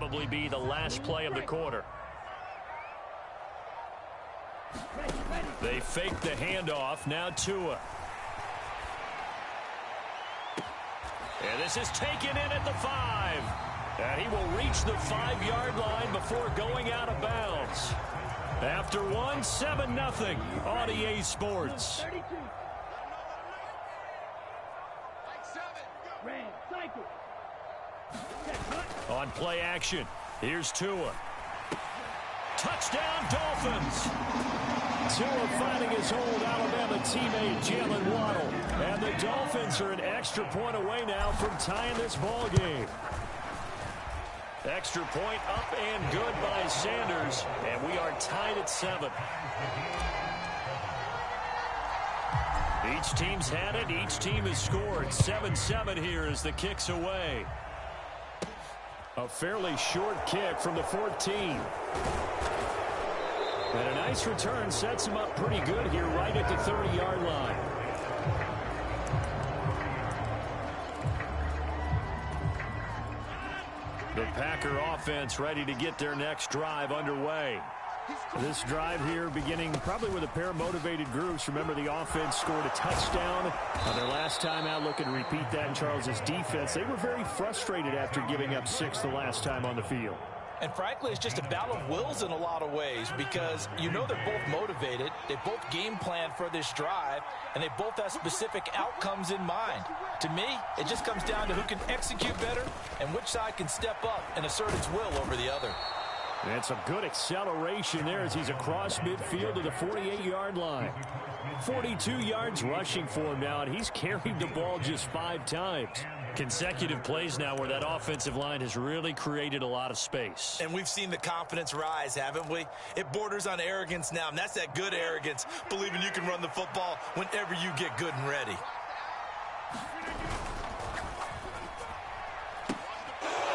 probably be the last play of the quarter. They fake the handoff. Now Tua. And this is taken in at the 5. And he will reach the 5-yard line before going out of bounds. After one, 7-0 on EA Sports. On play action, here's Tua. Touchdown, Dolphins. Tua finding his old Alabama teammate Jalen Waddle. And the Dolphins are an extra point away now from tying this ball game. Extra point up and good by Sanders. And we are tied at 7. Each team's had it. Each team has scored. 7-7 here as the kick's away. A fairly short kick from the 14. And a nice return sets him up pretty good here right at the 30-yard line. The Packer offense ready to get their next drive underway. This drive here beginning probably with a pair of motivated groups. Remember, the offense scored a touchdown on their last time out. Looking to repeat that in Charles's defense. They were very frustrated after giving up 6 the last time on the field. And frankly, it's just a battle of wills in a lot of ways because you know they're both motivated. They both game plan for this drive, and they both have specific outcomes in mind. To me, it just comes down to who can execute better and which side can step up and assert its will over the other. And some good acceleration there as he's across midfield to the 48-yard line. 42 yards rushing for him now, and he's carried the ball just 5 times. Consecutive plays now where that offensive line has really created a lot of space. And we've seen the confidence rise, haven't we? It borders on arrogance now, and that's that good arrogance, believing you can run the football whenever you get good and ready.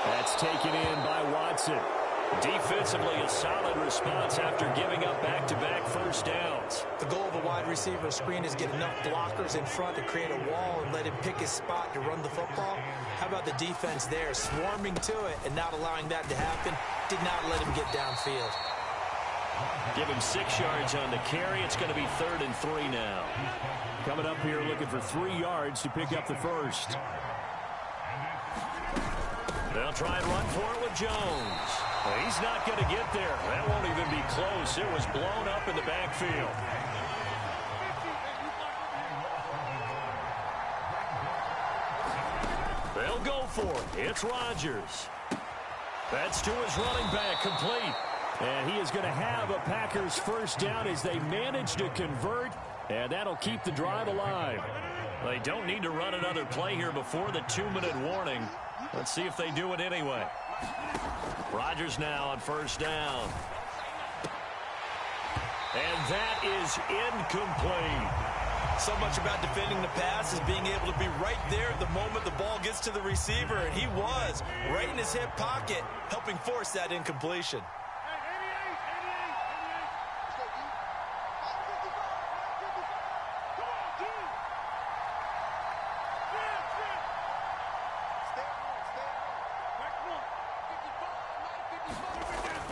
That's taken in by Watson. Defensively, a solid response after giving up back-to-back first downs. The goal of a wide receiver screen is get enough blockers in front to create a wall and let him pick his spot to run the football. How about the defense there, swarming to it and not allowing that to happen? Did not let him get downfield. Give him 6 yards on the carry. It's going to be 3rd and 3 now. Coming up here looking for 3 yards to pick up the first. They'll try and run for it with Jones. He's not going to get there. That won't even be close. It was blown up in the backfield. They'll go for it. It's Rodgers. That's to his running back, complete. And he is going to have a Packers first down as they manage to convert, and that'll keep the drive alive. They don't need to run another play here before the 2-minute warning. Let's see if they do it anyway. Rodgers now on first down. And that is incomplete. So much about defending the pass is being able to be right there at the moment the ball gets to the receiver, and he was right in his hip pocket, helping force that incompletion.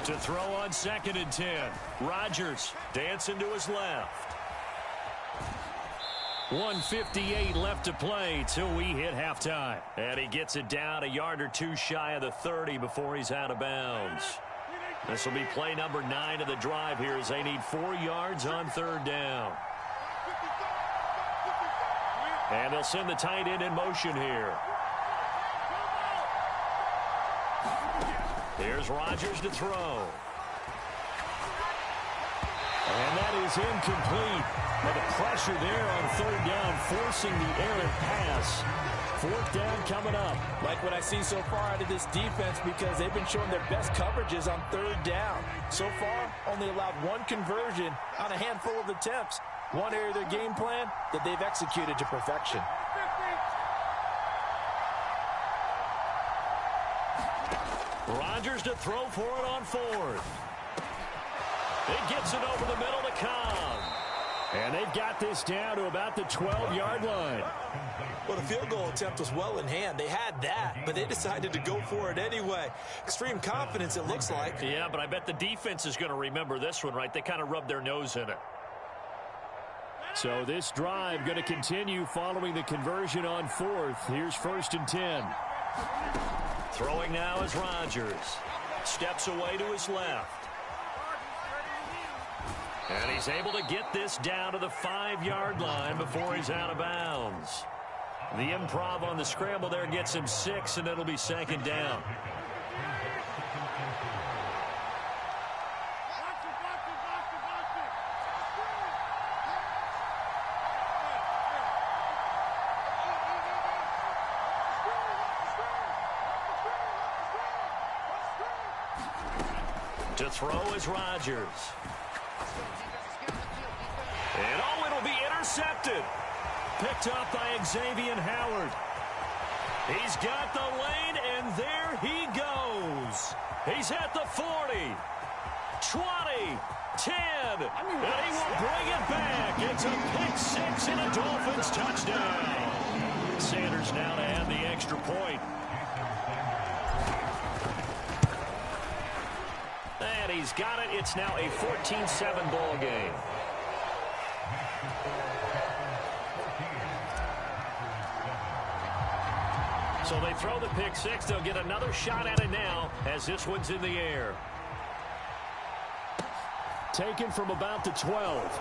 To throw on 2nd and 10. Rodgers dancing to his left. 1:58 left to play till we hit halftime. And he gets it down a yard or 2 shy of the 30 before he's out of bounds. This will be play number 9 of the drive here as they need 4 yards on 3rd down. And they'll send the tight end in motion here. Here's Rodgers to throw. And that is incomplete. But the pressure there on 3rd down, forcing the errant pass. 4th down coming up. Like what I see so far out of this defense because they've been showing their best coverages on 3rd down. So far, only allowed 1 conversion on a handful of attempts. One area of their game plan that they've executed to perfection. Rodgers to throw for it on 4th. It gets it over the middle to Cobb. And they've got this down to about the 12-yard line. Well, the field goal attempt was well in hand. They had that, but they decided to go for it anyway. Extreme confidence, it looks like. Yeah, but I bet the defense is going to remember this one, right? They kind of rubbed their nose in it. So this drive going to continue following the conversion on fourth. Here's 1st and 10. Throwing now is Rodgers. Steps away to his left. And he's able to get this down to the 5-yard line before he's out of bounds. The improv on the scramble there gets him 6, and it'll be 2nd down. To throw is Rodgers. And oh, it'll be intercepted. Picked up by Xavier Howard. He's got the lane, and there he goes. He's at the 40, 20, 10, and he will bring it back. It's a pick six and a Dolphins touchdown. Sanders now to add the extra point. And he's got it. It's now a 14-7 ball game. So they throw the pick six. They'll get another shot at it now as this one's in the air. Taken from about the 12.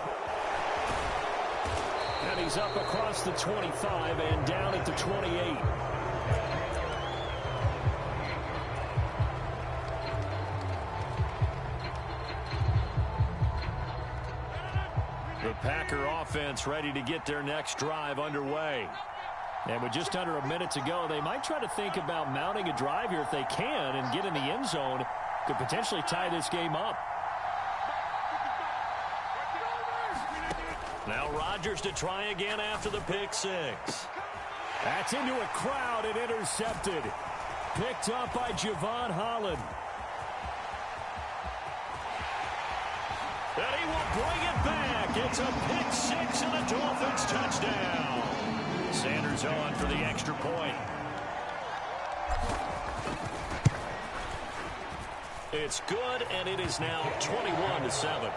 And he's up across the 25 and down at the 28. The Packer offense ready to get their next drive underway. And with just under a minute to go, they might try to think about mounting a drive here if they can and get in the end zone. Could potentially tie this game up. Now Rodgers to try again after the pick six. That's into a crowd and intercepted. Picked up by Javon Holland. And he will bring it back. It's a pick six and a Dolphins touchdown. Sanders on for the extra point. It's good, and it is now 21-7.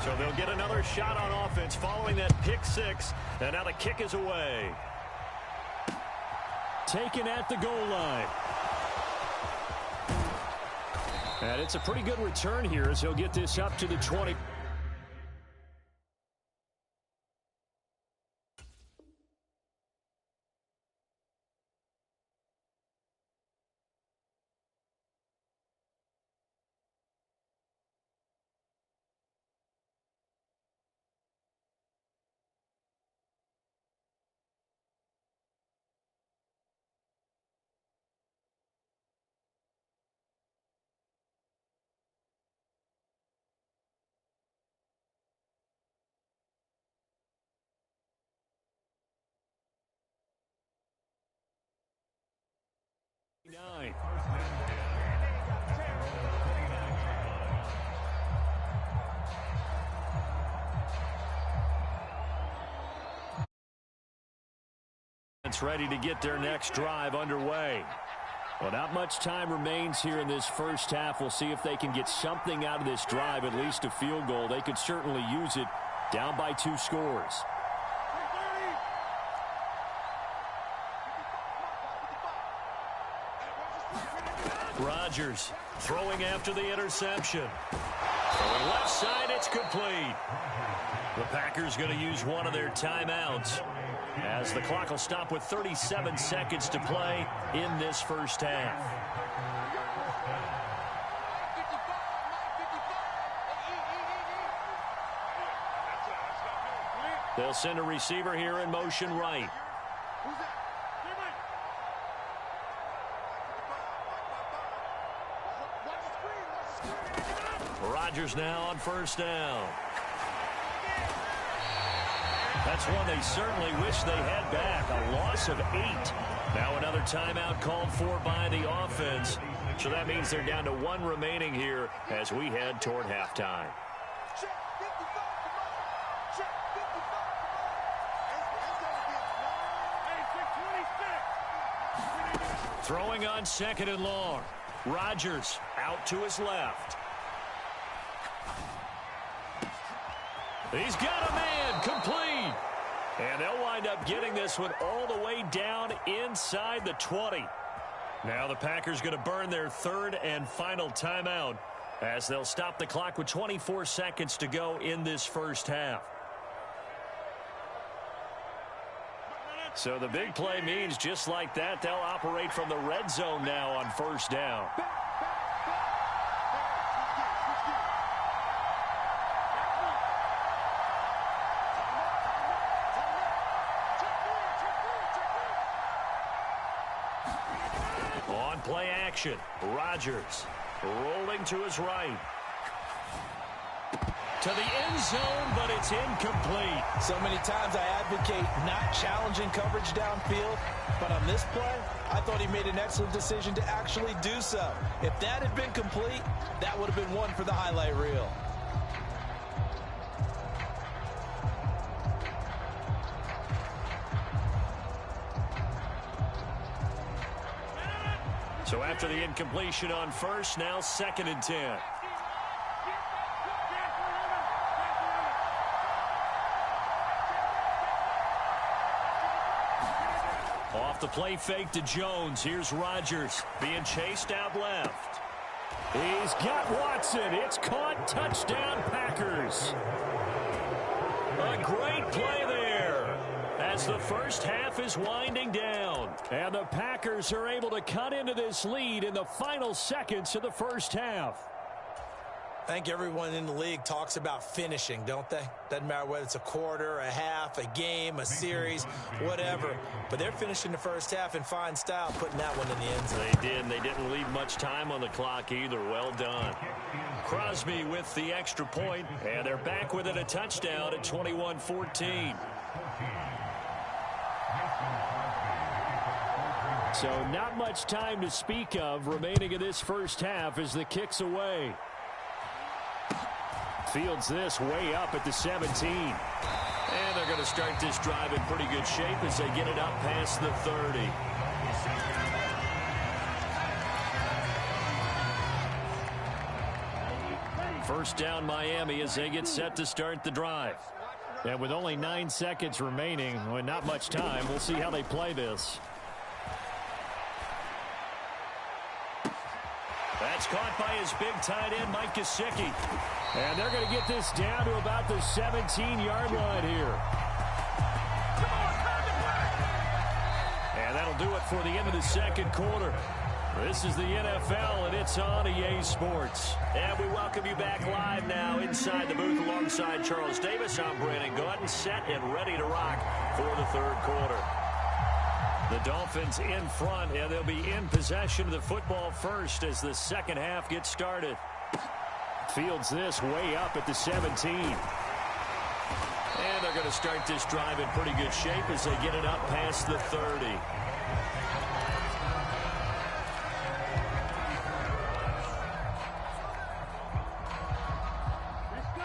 So they'll get another shot on offense following that pick six, and now the kick is away. Taken at the goal line. And it's a pretty good return here as he'll get this up to the 20. Nine. It's ready to get their next drive underway. Well, not much time remains here in this first half. We'll see if they can get something out of this drive, at least a field goal. They could certainly use it, down by 2 scores. Rodgers throwing after the interception. Throwing left side, it's complete. The Packers going to use one of their timeouts as the clock will stop with 37 seconds to play in this first half. They'll send a receiver here in motion right. Rodgers now on first down. That's one they certainly wish they had back. A loss of 8. Now another timeout called for by the offense. So that means they're down to 1 remaining here as we head toward halftime. Throwing on 2nd and long. Rodgers out to his left. He's got a man, complete. And they'll wind up getting this one all the way down inside the 20. Now the Packers going to burn their 3rd and final timeout as they'll stop the clock with 24 seconds to go in this first half. So the big play means just like that, they'll operate from the red zone now on 1st down. On play action, Rodgers rolling to his right. To the end zone, but it's incomplete. So many times I advocate not challenging coverage downfield, but on this play, I thought he made an excellent decision to actually do so. If that had been complete, that would have been one for the highlight reel. So after the incompletion on 1st, now 2nd and 10. Off the play fake to Jones. Here's Rodgers being chased out left. He's got Watson. It's caught. Touchdown, Packers. A great play there as the first half is winding down. And the Packers are able to cut into this lead in the final seconds of the first half. I think everyone in the league talks about finishing, don't they? Doesn't matter whether it's a quarter, a half, a game, a series, whatever. But they're finishing the first half in fine style, putting that one in the end zone. They did, and they didn't leave much time on the clock either. Well done. Crosby with the extra point, and they're back within a touchdown at 21-14. So not much time to speak of remaining in this first half as the kick's away. Fields this way up at the 17. And they're going to start this drive in pretty good shape as they get it up past the 30. First down Miami as they get set to start the drive. And with only 9 seconds remaining, with not much time, we'll see how they play this. That's caught by his big tight end, Mike Gesicki. And they're going to get this down to about the 17-yard line here. And that'll do it for the end of the second quarter. This is the NFL, and it's on EA Sports. And we welcome you back live now inside the booth alongside Charles Davis. I'm Brandon Gordon, set and ready to rock for the third quarter. The Dolphins in front, and they'll be in possession of the football first as the second half gets started. Fields this way up at the 17. And they're going to start this drive in pretty good shape as they get it up past the 30.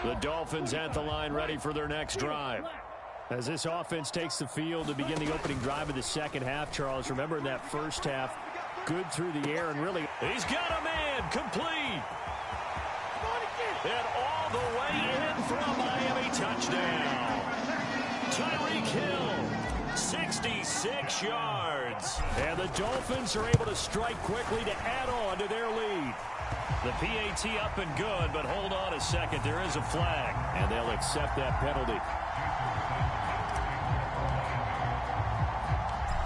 The Dolphins at the line ready for their next drive. As this offense takes the field to begin the opening drive of the second half, Charles, remember in that first half, good through the air and really... He's got a man, complete. And all the way in for a Miami touchdown. Tyreek Hill, 66 yards. And the Dolphins are able to strike quickly to add on to their lead. The PAT up and good, but hold on a second. There is a flag, and they'll accept that penalty.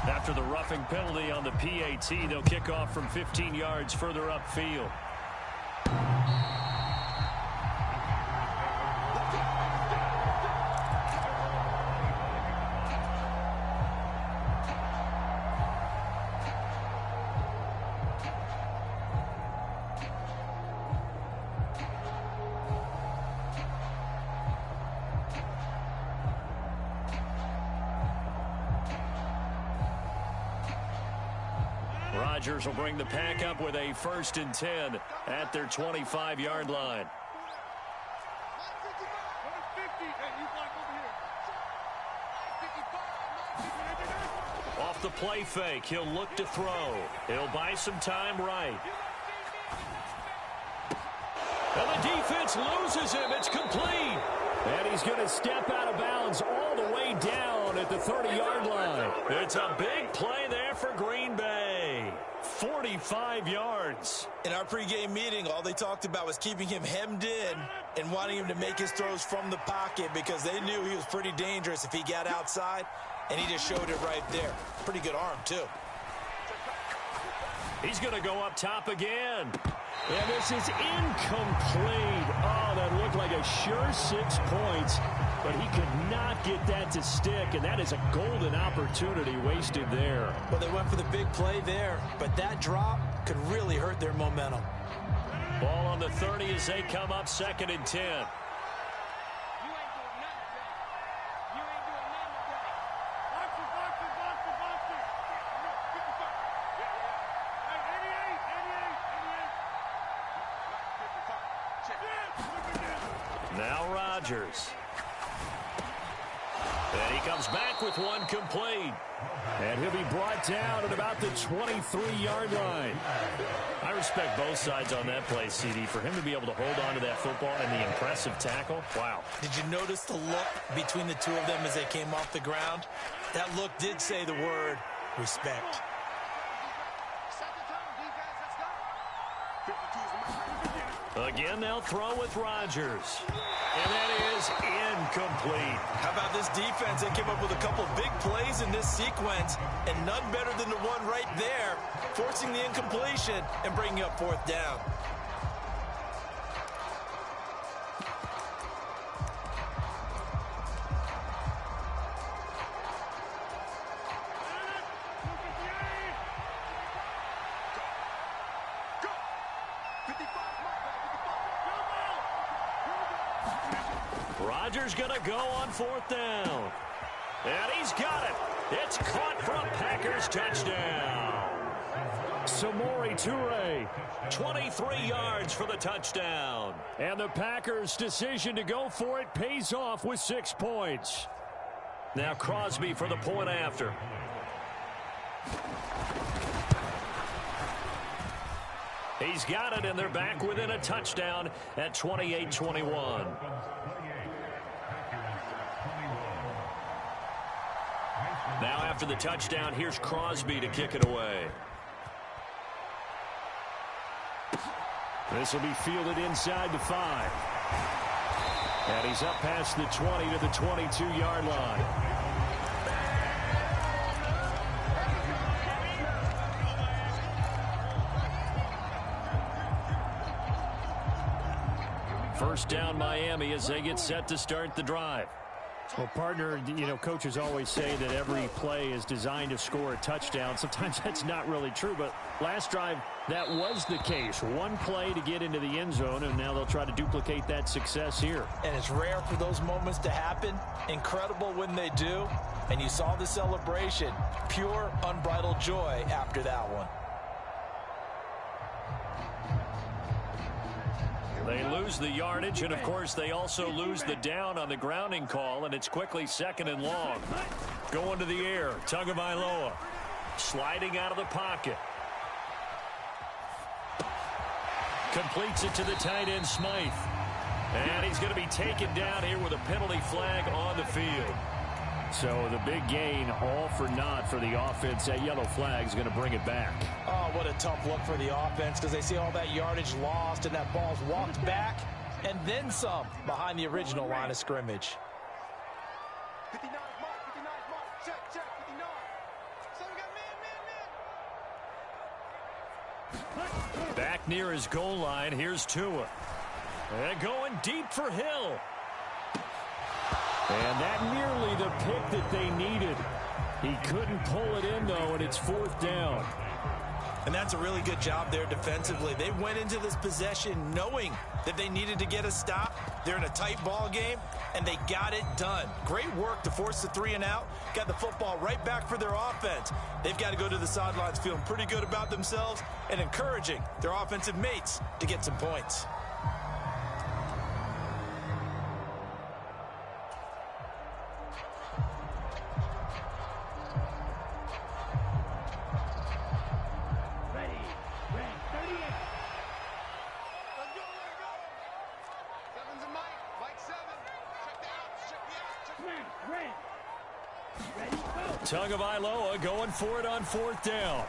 After the roughing penalty on the PAT, they'll kick off from 15 yards further upfield. Rodgers will bring the pack up with a 1st and 10 at their 25-yard line. Off the play fake, he'll look to throw. He'll buy some time right. And the defense loses him. It's complete. And he's going to step out of bounds all the way down at the 30-yard line. It's a big play there for Green Bay. 45 yards. In our pregame meeting, all they talked about was keeping him hemmed in and wanting him to make his throws from the pocket because they knew he was pretty dangerous if he got outside, and he just showed it right there. Pretty good arm, too. He's going to go up top again. And this is incomplete. Oh, that looked like a sure 6 points, but he could not get that to stick, and that is a golden opportunity wasted there. Well, they went for the big play there, but that drop could really hurt their momentum. Ball on the 30 as they come up 2nd and 10. Now Rodgers. And he comes back with one complete. And he'll be brought down at about the 23-yard line. I respect both sides on that play, CD. For him to be able to hold on to that football and the impressive tackle, wow. Did you notice the look between the two of them as they came off the ground? That look did say the word respect. Again, they'll throw with Rodgers. And that is incomplete. How about this defense? They came up with a couple big plays in this sequence, and none better than the one right there, forcing the incompletion and bringing up 4th down. Rodgers going to go on 4th down. And he's got it. It's caught for a Packers touchdown. Samori Toure, 23 yards for the touchdown. And the Packers' decision to go for it pays off with 6 points. Now Crosby for the point after. He's got it, and they're back within a touchdown at 28-21. Now after the touchdown, here's Crosby to kick it away. This will be fielded inside the 5. And he's up past the 20 to the 22-yard line. First down Miami as they get set to start the drive. Well, partner, you know, coaches always say that every play is designed to score a touchdown. Sometimes that's not really true, but last drive, that was the case. One play to get into the end zone, and now they'll try to duplicate that success here. And it's rare for those moments to happen. Incredible when they do. And you saw the celebration. Pure, unbridled joy after that one. They lose the yardage, and of course they also lose the down on the grounding call, and it's quickly 2nd and long. Going to the air, Tagovailoa sliding out of the pocket. Completes it to the tight end Smythe. And he's going to be taken down here with a penalty flag on the field. So the big gain, all for naught for the offense. That yellow flag is going to bring it back. Oh, what a tough look for the offense because they see all that yardage lost and that ball's walked back and then some behind the original line of scrimmage. 59 mark, 59 mark, check, 59. So we got man. Back near his goal line, here's Tua. And going deep for Hill. And that nearly the pick that they needed. He couldn't pull it in, though, and it's 4th down. And that's a really good job there defensively. They went into this possession knowing that they needed to get a stop. They're in a tight ball game, and they got it done. Great work to force the 3 and out. Got the football right back for their offense. They've got to go to the sidelines feeling pretty good about themselves and encouraging their offensive mates to get some points. Tagovailoa going for it on 4th down.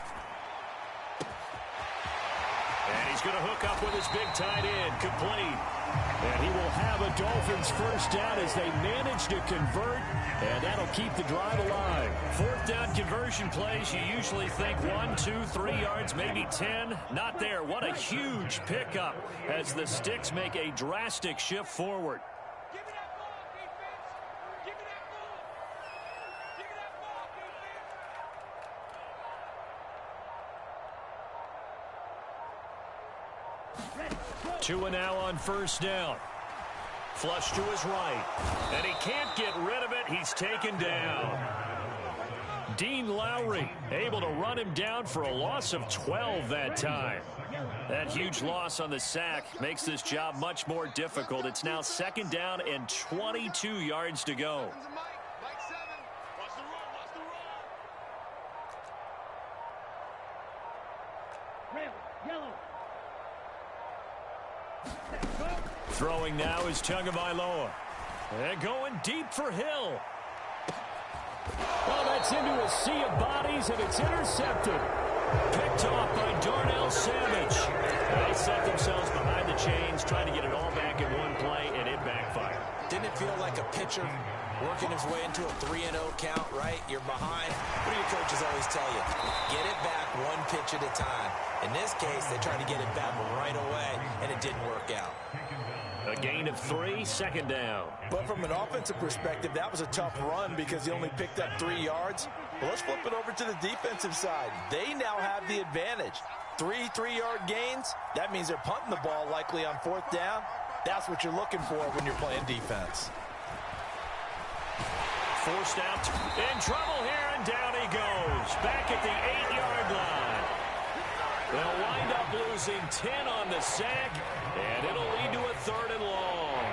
And he's going to hook up with his big tight end, complete. And he will have a Dolphins first down as they manage to convert, and that'll keep the drive alive. 4th down conversion plays, you usually think 1, 2, 3 yards, maybe 10. Not there. What a huge pickup as the Sticks make a drastic shift forward. Give me that ball, defense. Give me that ball. Give me that ball, defense. 2 now on 1st down. Flush to his right. And he can't get rid of it. He's taken down. Dean Lowry able to run him down for a loss of 12 that time. That huge loss on the sack makes this job much more difficult. It's now 2nd down and 22 yards to go. Mike 7. Watch the run, watch the run. Red, yellow. Throwing now is Tagovailoa. And going deep for Hill. Well, that's into a sea of bodies, and it's intercepted. Picked off by Darnell Savage. They set themselves behind the chains, trying to get it all back in one play, and it backfired. Didn't it feel like a pitcher working his way into a 3-0 count, right? You're behind. What do your coaches always tell you? Get it back one pitch at a time. In this case, they tried to get it back right away, and it didn't work out. A gain of 3, 2nd down. But from an offensive perspective, that was a tough run because he only picked up 3 yards. Well, let's flip it over to the defensive side. They now have the advantage. 3 3-yard gains. That means they're punting the ball likely on 4th down. That's what you're looking for when you're playing defense. Forced out. In trouble here, and down he goes. Back at the 8-yard line. They'll wind up losing 10 on the sack, and it'll lead to a 3rd and long.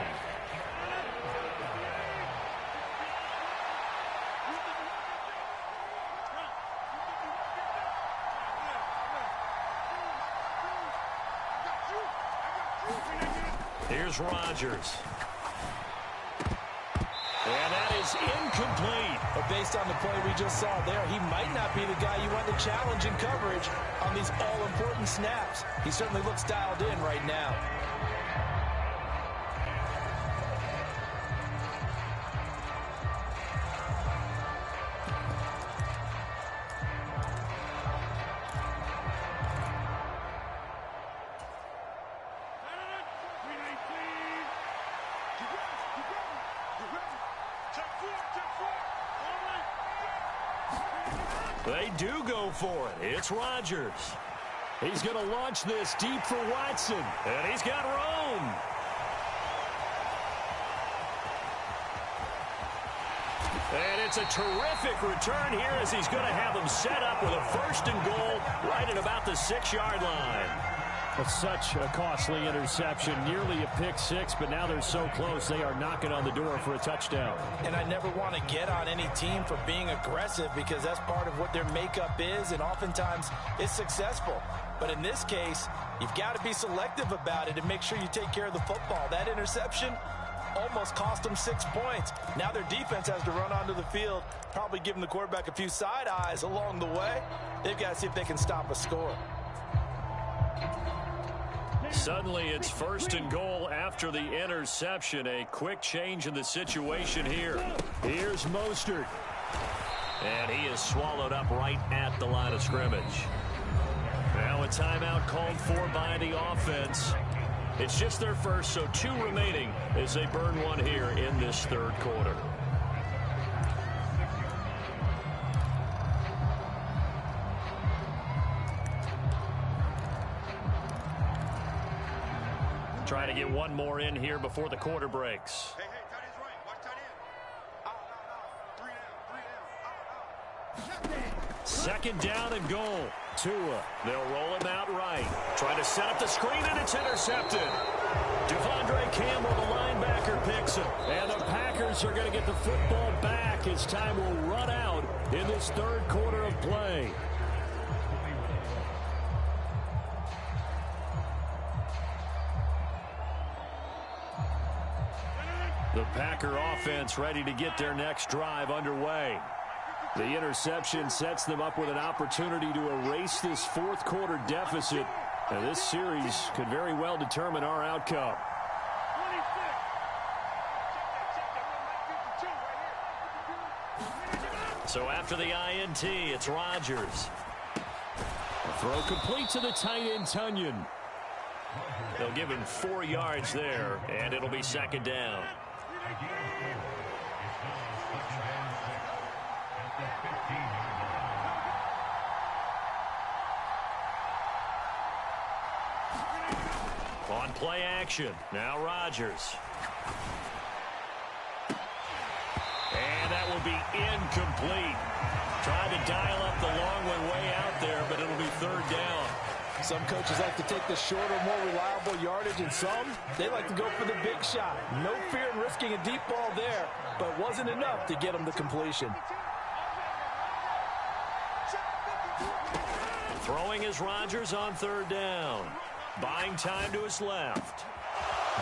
Here's Rodgers. And that is incomplete. But based on the play we just saw there, he might not be the guy you want to challenge in coverage on these all-important snaps. He certainly looks dialed in right now. They do go for it. It's Rodgers. He's going to launch this deep for Watson. And he's got room. And it's a terrific return here as he's going to have them set up with a 1st and goal right at about the 6-yard line. It's such a costly interception, nearly a pick 6, but now they're so close they are knocking on the door for a touchdown. And I never want to get on any team for being aggressive because that's part of what their makeup is, and oftentimes it's successful. But in this case, you've got to be selective about it and make sure you take care of the football. That interception almost cost them 6 points. Now their defense has to run onto the field, probably giving the quarterback a few side eyes along the way. They've got to see if they can stop a score. Suddenly it's 1st and goal after the interception. A quick change in the situation here. Here's Mostert. And he is swallowed up right at the line of scrimmage. Now a timeout called for by the offense. It's just their first, so 2 remaining as they burn one here in this 3rd quarter. Trying to get one more in here before the quarter breaks. Hey, tight end's right. Watch tight end. Out. 3 down. Second down and goal. Tua. They'll roll him out right. Trying to set up the screen, and it's intercepted. Devondre Campbell, the linebacker, picks him. And the Packers are going to get the football back as time will run out in this third quarter of play. The Packer offense ready to get their next drive underway. The interception sets them up with an opportunity to erase this fourth quarter deficit. And this series could very well determine our outcome. 26. So after the INT, it's Rodgers. The throw complete to the tight end, Tunyon. They'll give him 4 yards there, and it'll be second down. On play action, now Rodgers. And that will be incomplete. Trying to dial up the long way out there, but it'll be third down. Some coaches like to take the shorter, more reliable yardage, and some, they like to go for the big shot. No fear in risking a deep ball there, but wasn't enough to get them the completion. Throwing is Rodgers on third down. Buying time to his left.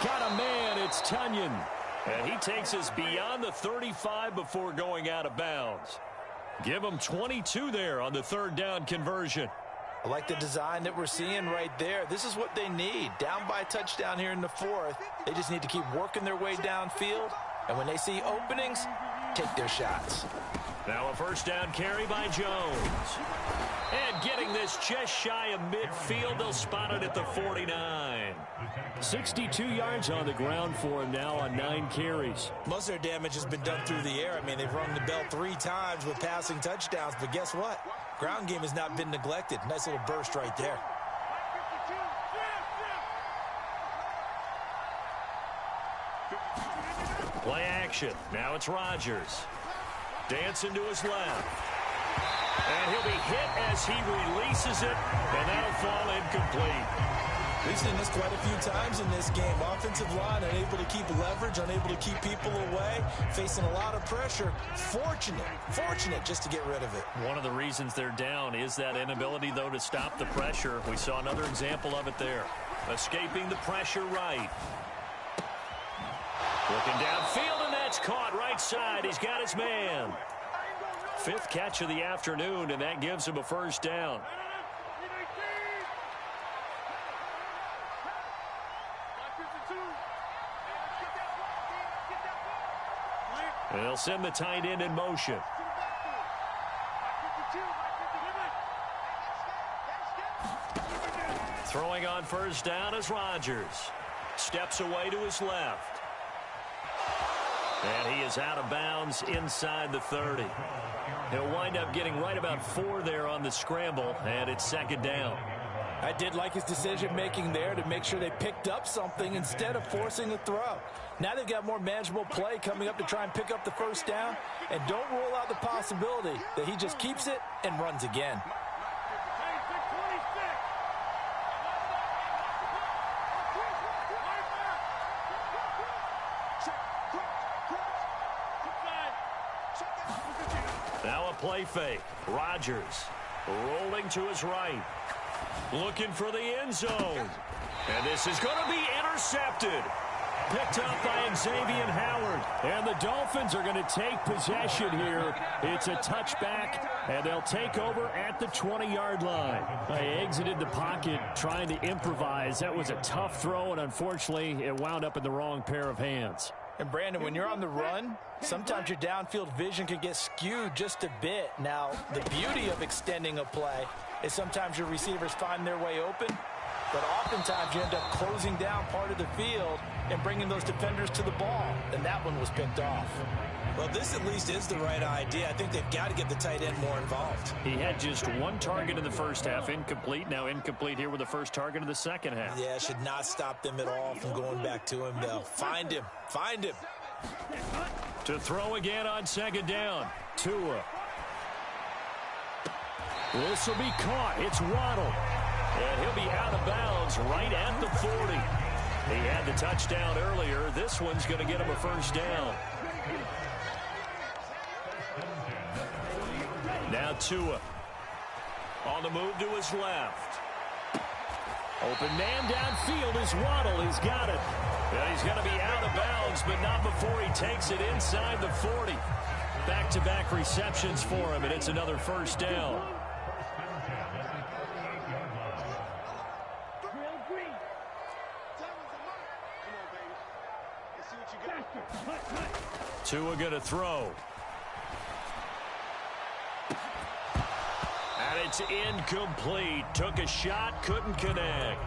Got a man, it's Tunyon. And he takes us beyond the 35 before going out of bounds. Give him 22 there on the third down conversion. I like the design that we're seeing right there. This is what they need. Down by a touchdown here in the fourth. They just need to keep working their way downfield. And when they see openings, take their shots. Now a first down carry by Jones. And getting this just shy of midfield, they'll spot it at the 49. 62 yards on the ground for him now on 9 carries. Most of their damage has been done through the air. I mean, they've rung the bell 3 times with passing touchdowns, but guess what? Ground game has not been neglected. Nice little burst right there. Play action. Now it's Rodgers. Dancing to his left. And he'll be hit as he releases it, and that'll fall incomplete. We've seen this quite a few times in this game. Offensive line unable to keep leverage, unable to keep people away, facing a lot of pressure. Fortunate just to get rid of it. One of the reasons they're down is that inability, though, to stop the pressure. We saw another example of it there. Escaping the pressure right. Looking downfield, and that's caught right side. He's got his man. 5th catch of the afternoon, and that gives him a first down. And they'll send the tight end in motion. Throwing on first down is Rodgers. Steps away to his left. And he is out of bounds inside the 30. He'll wind up getting right about 4 there on the scramble, and it's second down. I did like his decision-making there to make sure they picked up something instead of forcing a throw. Now they've got more manageable play coming up to try and pick up the first down, and don't rule out the possibility that he just keeps it and runs again. Now a play fake. Rodgers rolling to his right. Looking for the end zone. And this is going to be intercepted. Picked up by Xavier Howard. And the Dolphins are going to take possession here. It's a touchback, and they'll take over at the 20-yard line. They exited the pocket trying to improvise. That was a tough throw, and unfortunately, it wound up in the wrong pair of hands. And, Brandon, when you're on the run, sometimes your downfield vision can get skewed just a bit. Now, the beauty of extending a play is sometimes your receivers find their way open, But oftentimes you end up closing down part of the field and bringing those defenders to the ball. And that one was picked off. Well, this at least is the right idea. I think they've got to get the tight end more involved. He had just one target in the first half, incomplete. Now incomplete here with the first target of the second half. Yeah, should not stop them at all from going back to him, though. Find him. Find him. To throw again on second down. Tua. This will be caught. It's Waddle. And he'll be out of bounds right at the 40. He had the touchdown earlier. This one's going to get him a first down. Now Tua. On the move to his left. Open man downfield is Waddle. He's got it. And he's going to be out of bounds, but not before he takes it inside the 40. Back-to-back receptions for him, and it's another first down. Tua going to throw. And it's incomplete. Took a shot, couldn't connect.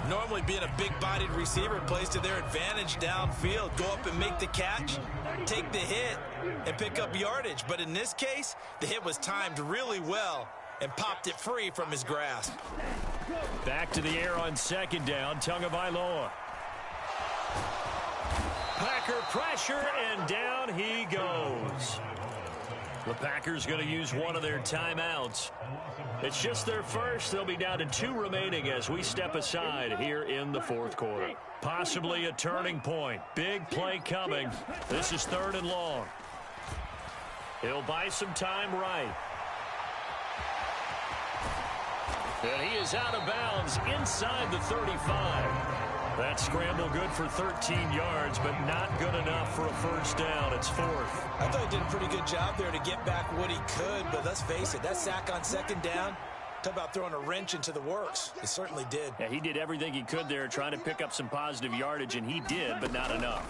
Normally being a big-bodied receiver plays to their advantage downfield. Go up and make the catch, take the hit, and pick up yardage. But in this case, the hit was timed really well and popped it free from his grasp. Back to the air on second down. Tagovailoa. Packer pressure, and down he goes. The Packers going to use one of their timeouts. It's just their first. They'll be down to 2 remaining as we step aside here in the fourth quarter. Possibly a turning point. Big play coming. This is 3rd and long. He'll buy some time right. And he is out of bounds inside the 35. That scramble good for 13 yards, but not good enough for a first down. It's 4th. I thought he did a pretty good job there to get back what he could, but let's face it, that sack on second down, talk about throwing a wrench into the works. It certainly did. Yeah, he did everything he could there trying to pick up some positive yardage, and he did, but not enough.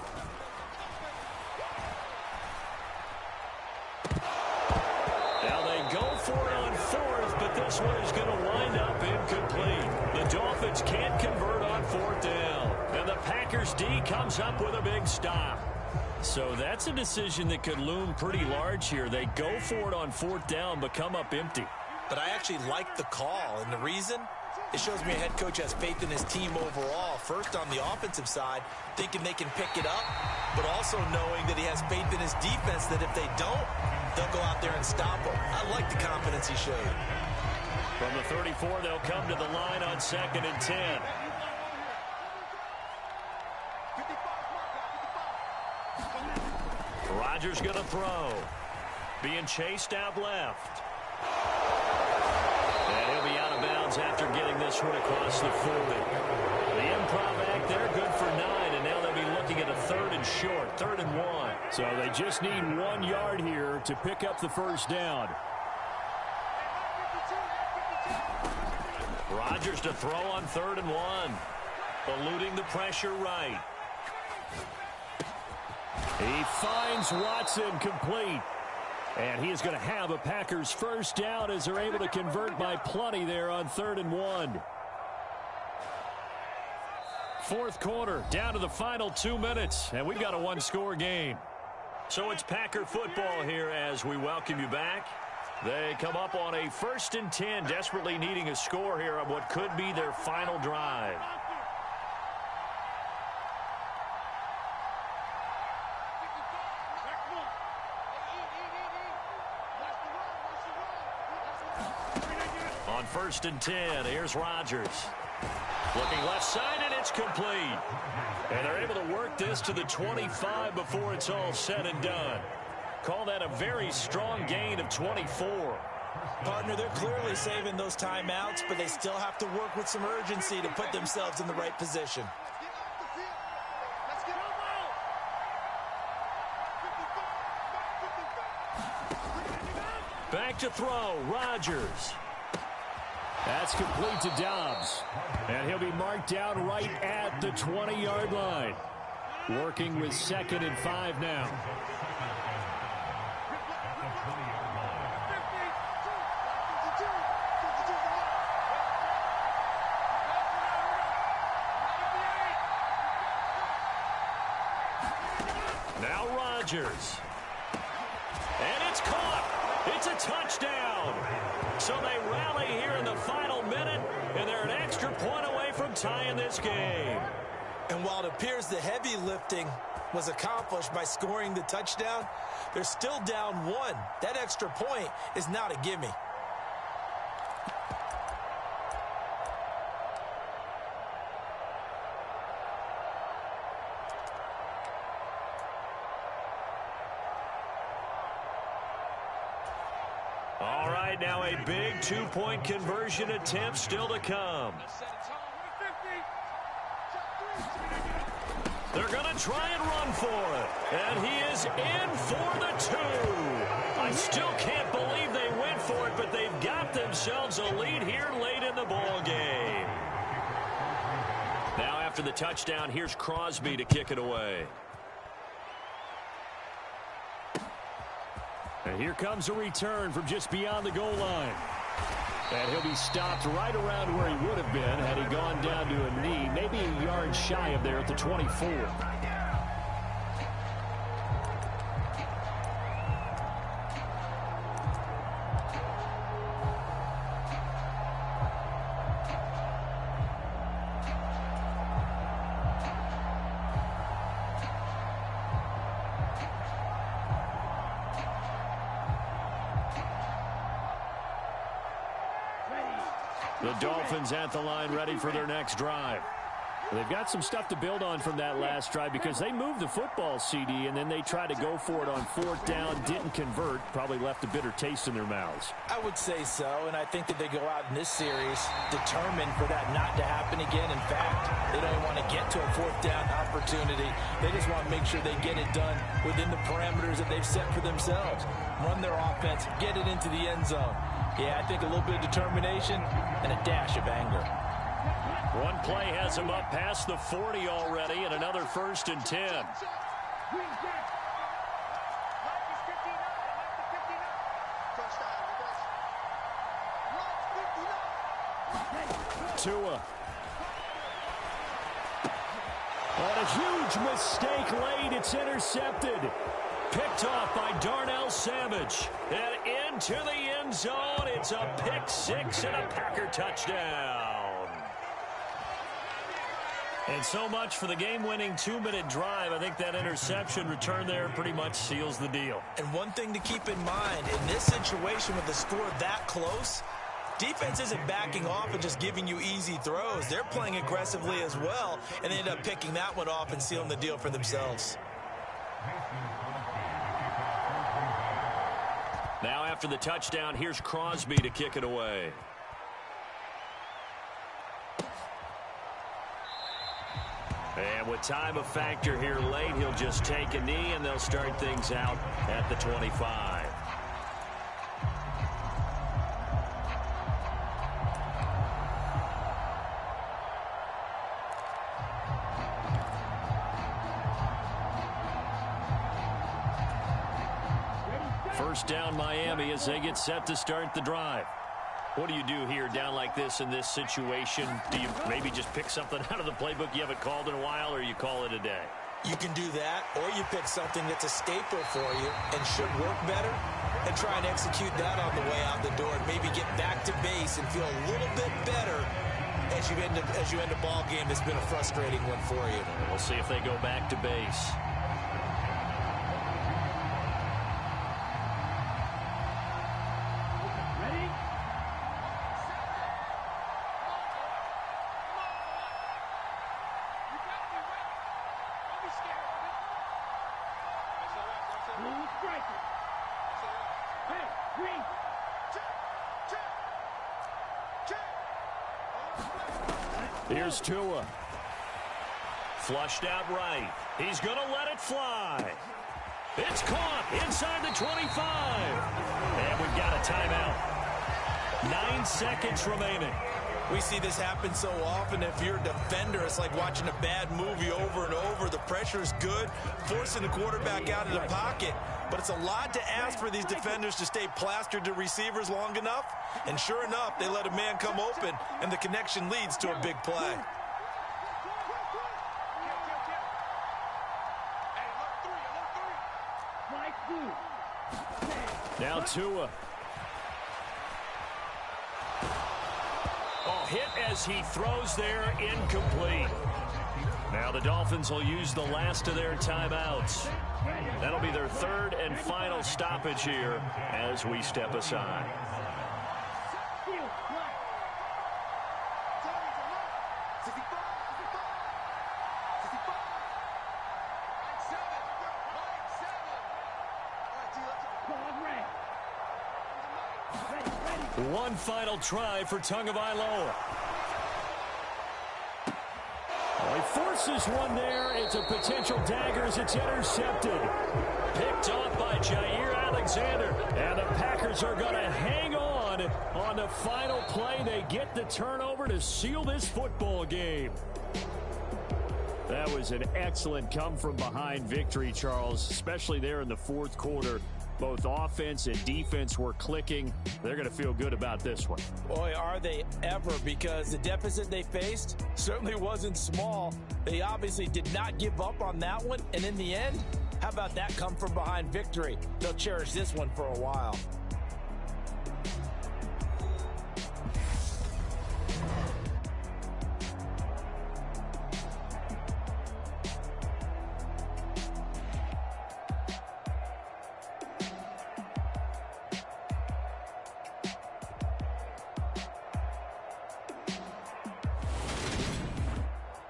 Now they go for it on 4th, but this one is going to wind up incomplete. The Dolphins can't convert on 4th down. And the Packers D comes up with a big stop. So that's a decision that could loom pretty large here. They go for it on 4th down, but come up empty. But I actually like the call, and the reason? It shows me a head coach has faith in his team overall. First, on the offensive side, thinking they can pick it up, but also knowing that he has faith in his defense that if they don't, they'll go out there and stop him. I like the confidence he showed. From the 34, they'll come to the line on 2nd and 10. Rodgers going to throw. Being chased out left. And he'll be out of bounds after getting this one across the 40. The improv act there, good for 9, and now they'll be looking at a 3rd and short, 3rd and 1. So they just need 1 yard here to pick up the first down. Rodgers to throw on 3rd and 1. Eluding the pressure right. He finds Watson complete. And he is going to have a Packers first down as they're able to convert by plenty there on 3rd and 1. Fourth quarter, down to the final 2 minutes, and we've got a 1-score game. So it's Packer football here as we welcome you back. They come up on a 1st and 10, desperately needing a score here on what could be their final drive. On 1st and 10, here's Rodgers. Looking left side, and it's complete. And they're able to work this to the 25 before it's all said and done. Call that a very strong gain of 24. Partner, they're clearly saving those timeouts, but they still have to work with some urgency to put themselves in the right position. Back to throw, Rodgers. That's complete to Dobbs. And he'll be marked down right at the 20-yard line. Working with 2nd and 5 now. Rodgers. And it's caught. It's a touchdown. So they rally here in the final minute, and they're an extra point away from tying this game. And while it appears the heavy lifting was accomplished by scoring the touchdown, they're still down one. That extra point is not a gimme. All right, now a big two-point conversion attempt still to come. They're going to try and run for it. And he is in for the two. I still can't believe they went for it, but they've got themselves a lead here late in the ball game. Now after the touchdown, here's Crosby to kick it away. And here comes a return from just beyond the goal line. And he'll be stopped right around where he would have been had he gone down to a knee, maybe a yard shy of there at the 24. The Dolphins at the line ready for their next drive. They've got some stuff to build on from that last drive because they moved the football, CD, and then they tried to go for it on fourth down, didn't convert, probably left a bitter taste in their mouths. I would say so, and I think that they go out in this series determined for that not to happen again. In fact, they don't want to get to a fourth down opportunity. They just want to make sure they get it done within the parameters that they've set for themselves. Run their offense, get it into the end zone. Yeah, I think a little bit of determination and a dash of anger. One play has him up past the 40 already, and another 1st and 10. Tua. And a huge mistake late. It's intercepted. Picked off by Darnell Savage. And into the end zone. It's a pick six and a Packer touchdown. And so much for the game-winning 2-minute drive. I think that interception return there pretty much seals the deal. And one thing to keep in mind, in this situation with the score that close, defense isn't backing off and just giving you easy throws. They're playing aggressively as well, and they end up picking that one off and sealing the deal for themselves. Now after the touchdown, here's Crosby to kick it away. And with time a factor here late, he'll just take a knee, and they'll start things out at the 25. First down, Miami, as they get set to start the drive. What do you do here down like this in this situation? Do you maybe just pick something out of the playbook you haven't called in a while, or you call it a day? You can do that, or you pick something that's a staple for you and should work better and try and execute that on the way out the door and maybe get back to base and feel a little bit better as you end a ball game that's been a frustrating one for you. We'll see if they go back to base. Here's Tua. Flushed out right. He's going to let it fly. It's caught inside the 25. And we've got a timeout. 9 seconds remaining. We see this happen so often. If you're a defender, it's like watching a bad movie over and over. The pressure is good, forcing the quarterback out of the pocket. But it's a lot to ask for these defenders to stay plastered to receivers long enough. And sure enough, they let a man come open, and the connection leads to a big play. Now Tua. Oh, hit as he throws there, incomplete. Now the Dolphins will use the last of their timeouts. That'll be their third and final stoppage here as we step aside. One final try for Tagovailoa. He forces one there. It's a potential dagger as it's intercepted. Picked off by Jair Alexander. And the Packers are going to hang on the final play. They get the turnover to seal this football game. That was an excellent come-from-behind victory, Charles, especially there in the fourth quarter. Both offense and defense were clicking. They're going to feel good about this one. Boy, are they ever, because the deficit they faced certainly wasn't small. They obviously did not give up on that one. And in the end, how about that come-from-behind victory? They'll cherish this one for a while.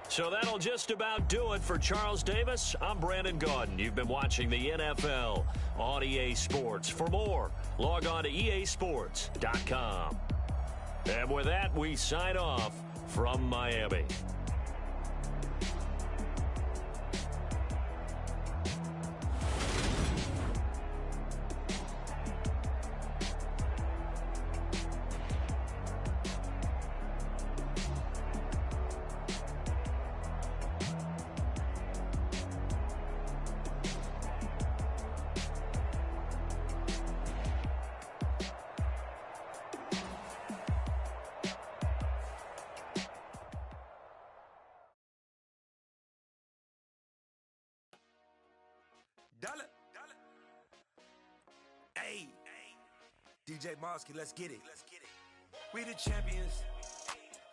So that'll just about do it for Charles Davis. I'm Brandon Gaudin. You've been watching the NFL on EA Sports. For more, log on to easports.com. And with that, we sign off from Miami. Dollar. Hey, DJ Mosky, let's get it. We the champions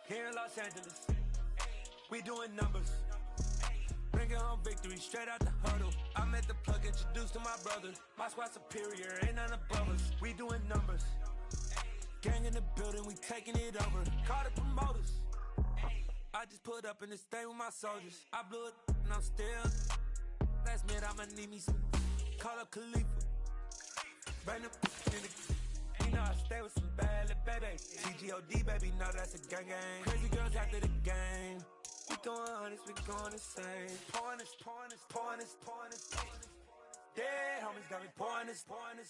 here in Los Angeles. We doing numbers. Bringing home victory straight out the huddle. I'm at the plug, introduced to my brother. My squad superior, ain't none above us. We doing numbers. Gang in the building, we taking it over. Call the promoters. I just put up in this thing with my soldiers. I blew it and I'm still. Last minute, I'ma need me some. Call up Khalifa. Bring them in the. You know I stay with some bad little baby. TGOD, baby, know that's a gang gang. Crazy girls after the game. We throwing hundreds, we going insane. Pouring this. Dead homies got me pouring this.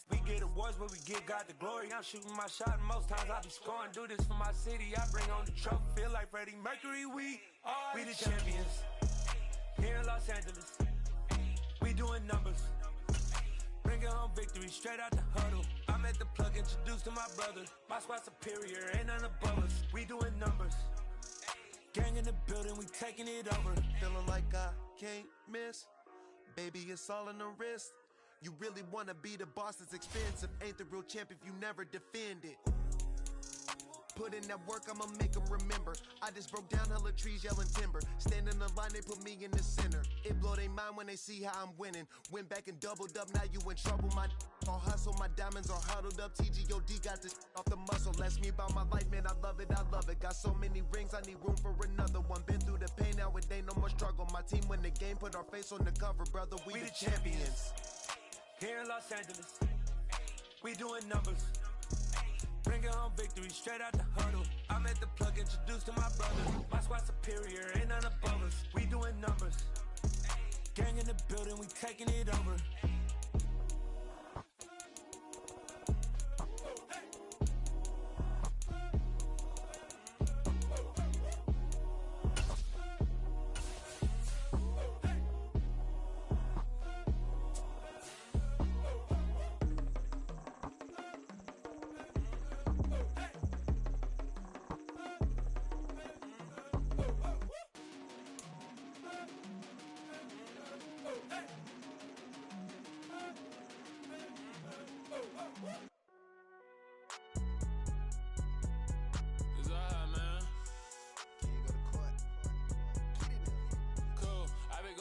We get awards, but we give God the glory. I'm shooting my shot, and most times I be scoring. Do this for my city, I bring on the trophy. Feel like Freddie Mercury, we the champions. Here in Los Angeles. We doing numbers. Bringing home victory straight out the huddle. I'm at the plug, introduced to my brother. My squad superior, ain't none above us. We doing numbers. Gang in the building, we taking it over. Feeling like I can't miss. Baby, it's all in the wrist. You really wanna be the boss, it's expensive. Ain't the real champ if you never defend it. Put in that work, I'ma make them remember. I just broke down hella trees, yelling timber. Stand in the line, they put me in the center. It blow their mind when they see how I'm winning. Went back and doubled up, now you in trouble. My all hustle, my diamonds are huddled up. TGOD got this off the muscle. Ask me about my life, man, I love it. Got so many rings, I need room for another one. Been through the pain, now it ain't no more struggle. My team win the game, put our face on the cover, brother. We the champions. Here in Los Angeles, we doing numbers. Bringing home victory straight out the huddle. I'm at the plug, introduced to my brother. My squad superior, ain't none above us. We doing numbers. Gang in the building, we taking it over.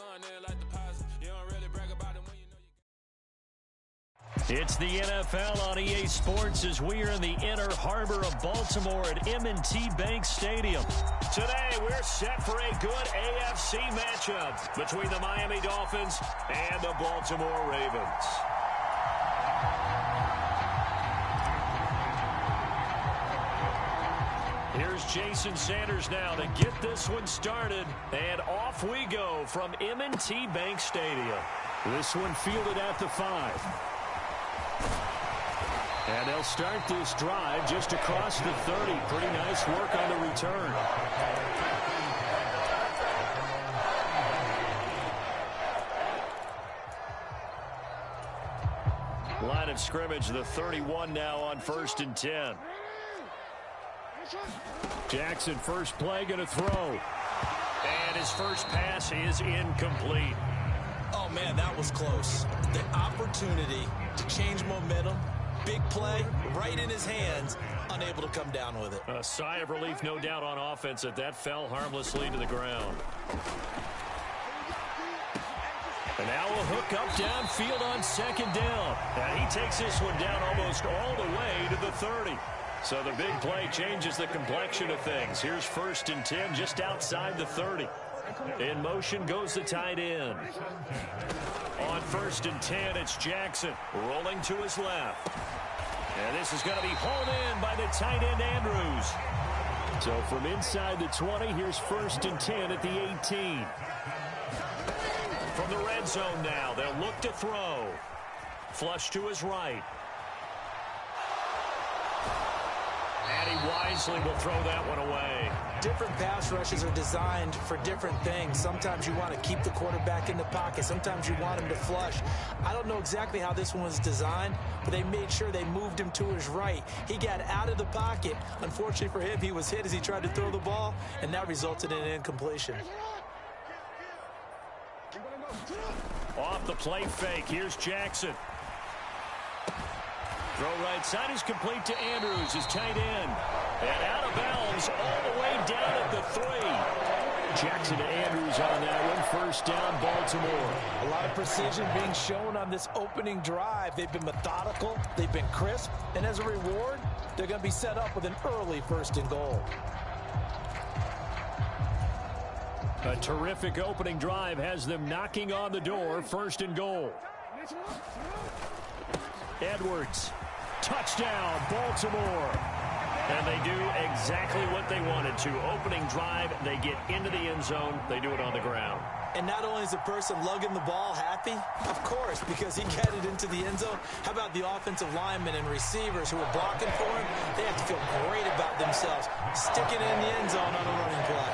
going in like deposit. You don't really brag about it when you know you. It's the NFL on EA Sports as we are in the inner harbor of Baltimore at M&T Bank Stadium. Today, we're set for a good AFC matchup between the Miami Dolphins and the Baltimore Ravens. Here's Jason Sanders now to get this one started. And off we go from M&T Bank Stadium. This one fielded at the 5. And they'll start this drive just across the 30. Pretty nice work on the return. Line of scrimmage, the 31 now on 1st and 10. Jackson, first play, going to throw. And his first pass is incomplete. Oh, man, that was close. The opportunity to change momentum, big play, right in his hands, unable to come down with it. A sigh of relief, no doubt, on offense that fell harmlessly to the ground. And now a hook up downfield on 2nd down. And he takes this one down almost all the way to the 30. So the big play changes the complexion of things. Here's 1st and 10 just outside the 30. In motion goes the tight end. On 1st and 10, it's Jackson rolling to his left. And this is going to be hauled in by the tight end, Andrews. So from inside the 20, here's 1st and 10 at the 18. From the red zone now, they'll look to throw. Flush to his right. And he wisely will throw that one away. Different pass rushes are designed for different things. Sometimes you want to keep the quarterback in the pocket. Sometimes you want him to flush. I don't know exactly how this one was designed, but they made sure they moved him to his right. He got out of the pocket. Unfortunately for him, he was hit as he tried to throw the ball, and that resulted in an incompletion. Off the play fake, here's Jackson. Throw right side is complete to Andrews, his tight end. And out of bounds all the way down at the 3. Jackson to Andrews on that one. 1st down, Baltimore. A lot of precision being shown on this opening drive. They've been methodical, they've been crisp, and as a reward, they're going to be set up with an early 1st and goal. A terrific opening drive has them knocking on the door. 1st and goal. Edwards. Touchdown, Baltimore. And they do exactly what they wanted to. Opening drive, they get into the end zone. They do it on the ground. And not only is the person lugging the ball happy, of course, because he got it into the end zone. How about the offensive linemen and receivers who are blocking for him? They have to feel great about themselves. Sticking in the end zone on a running play.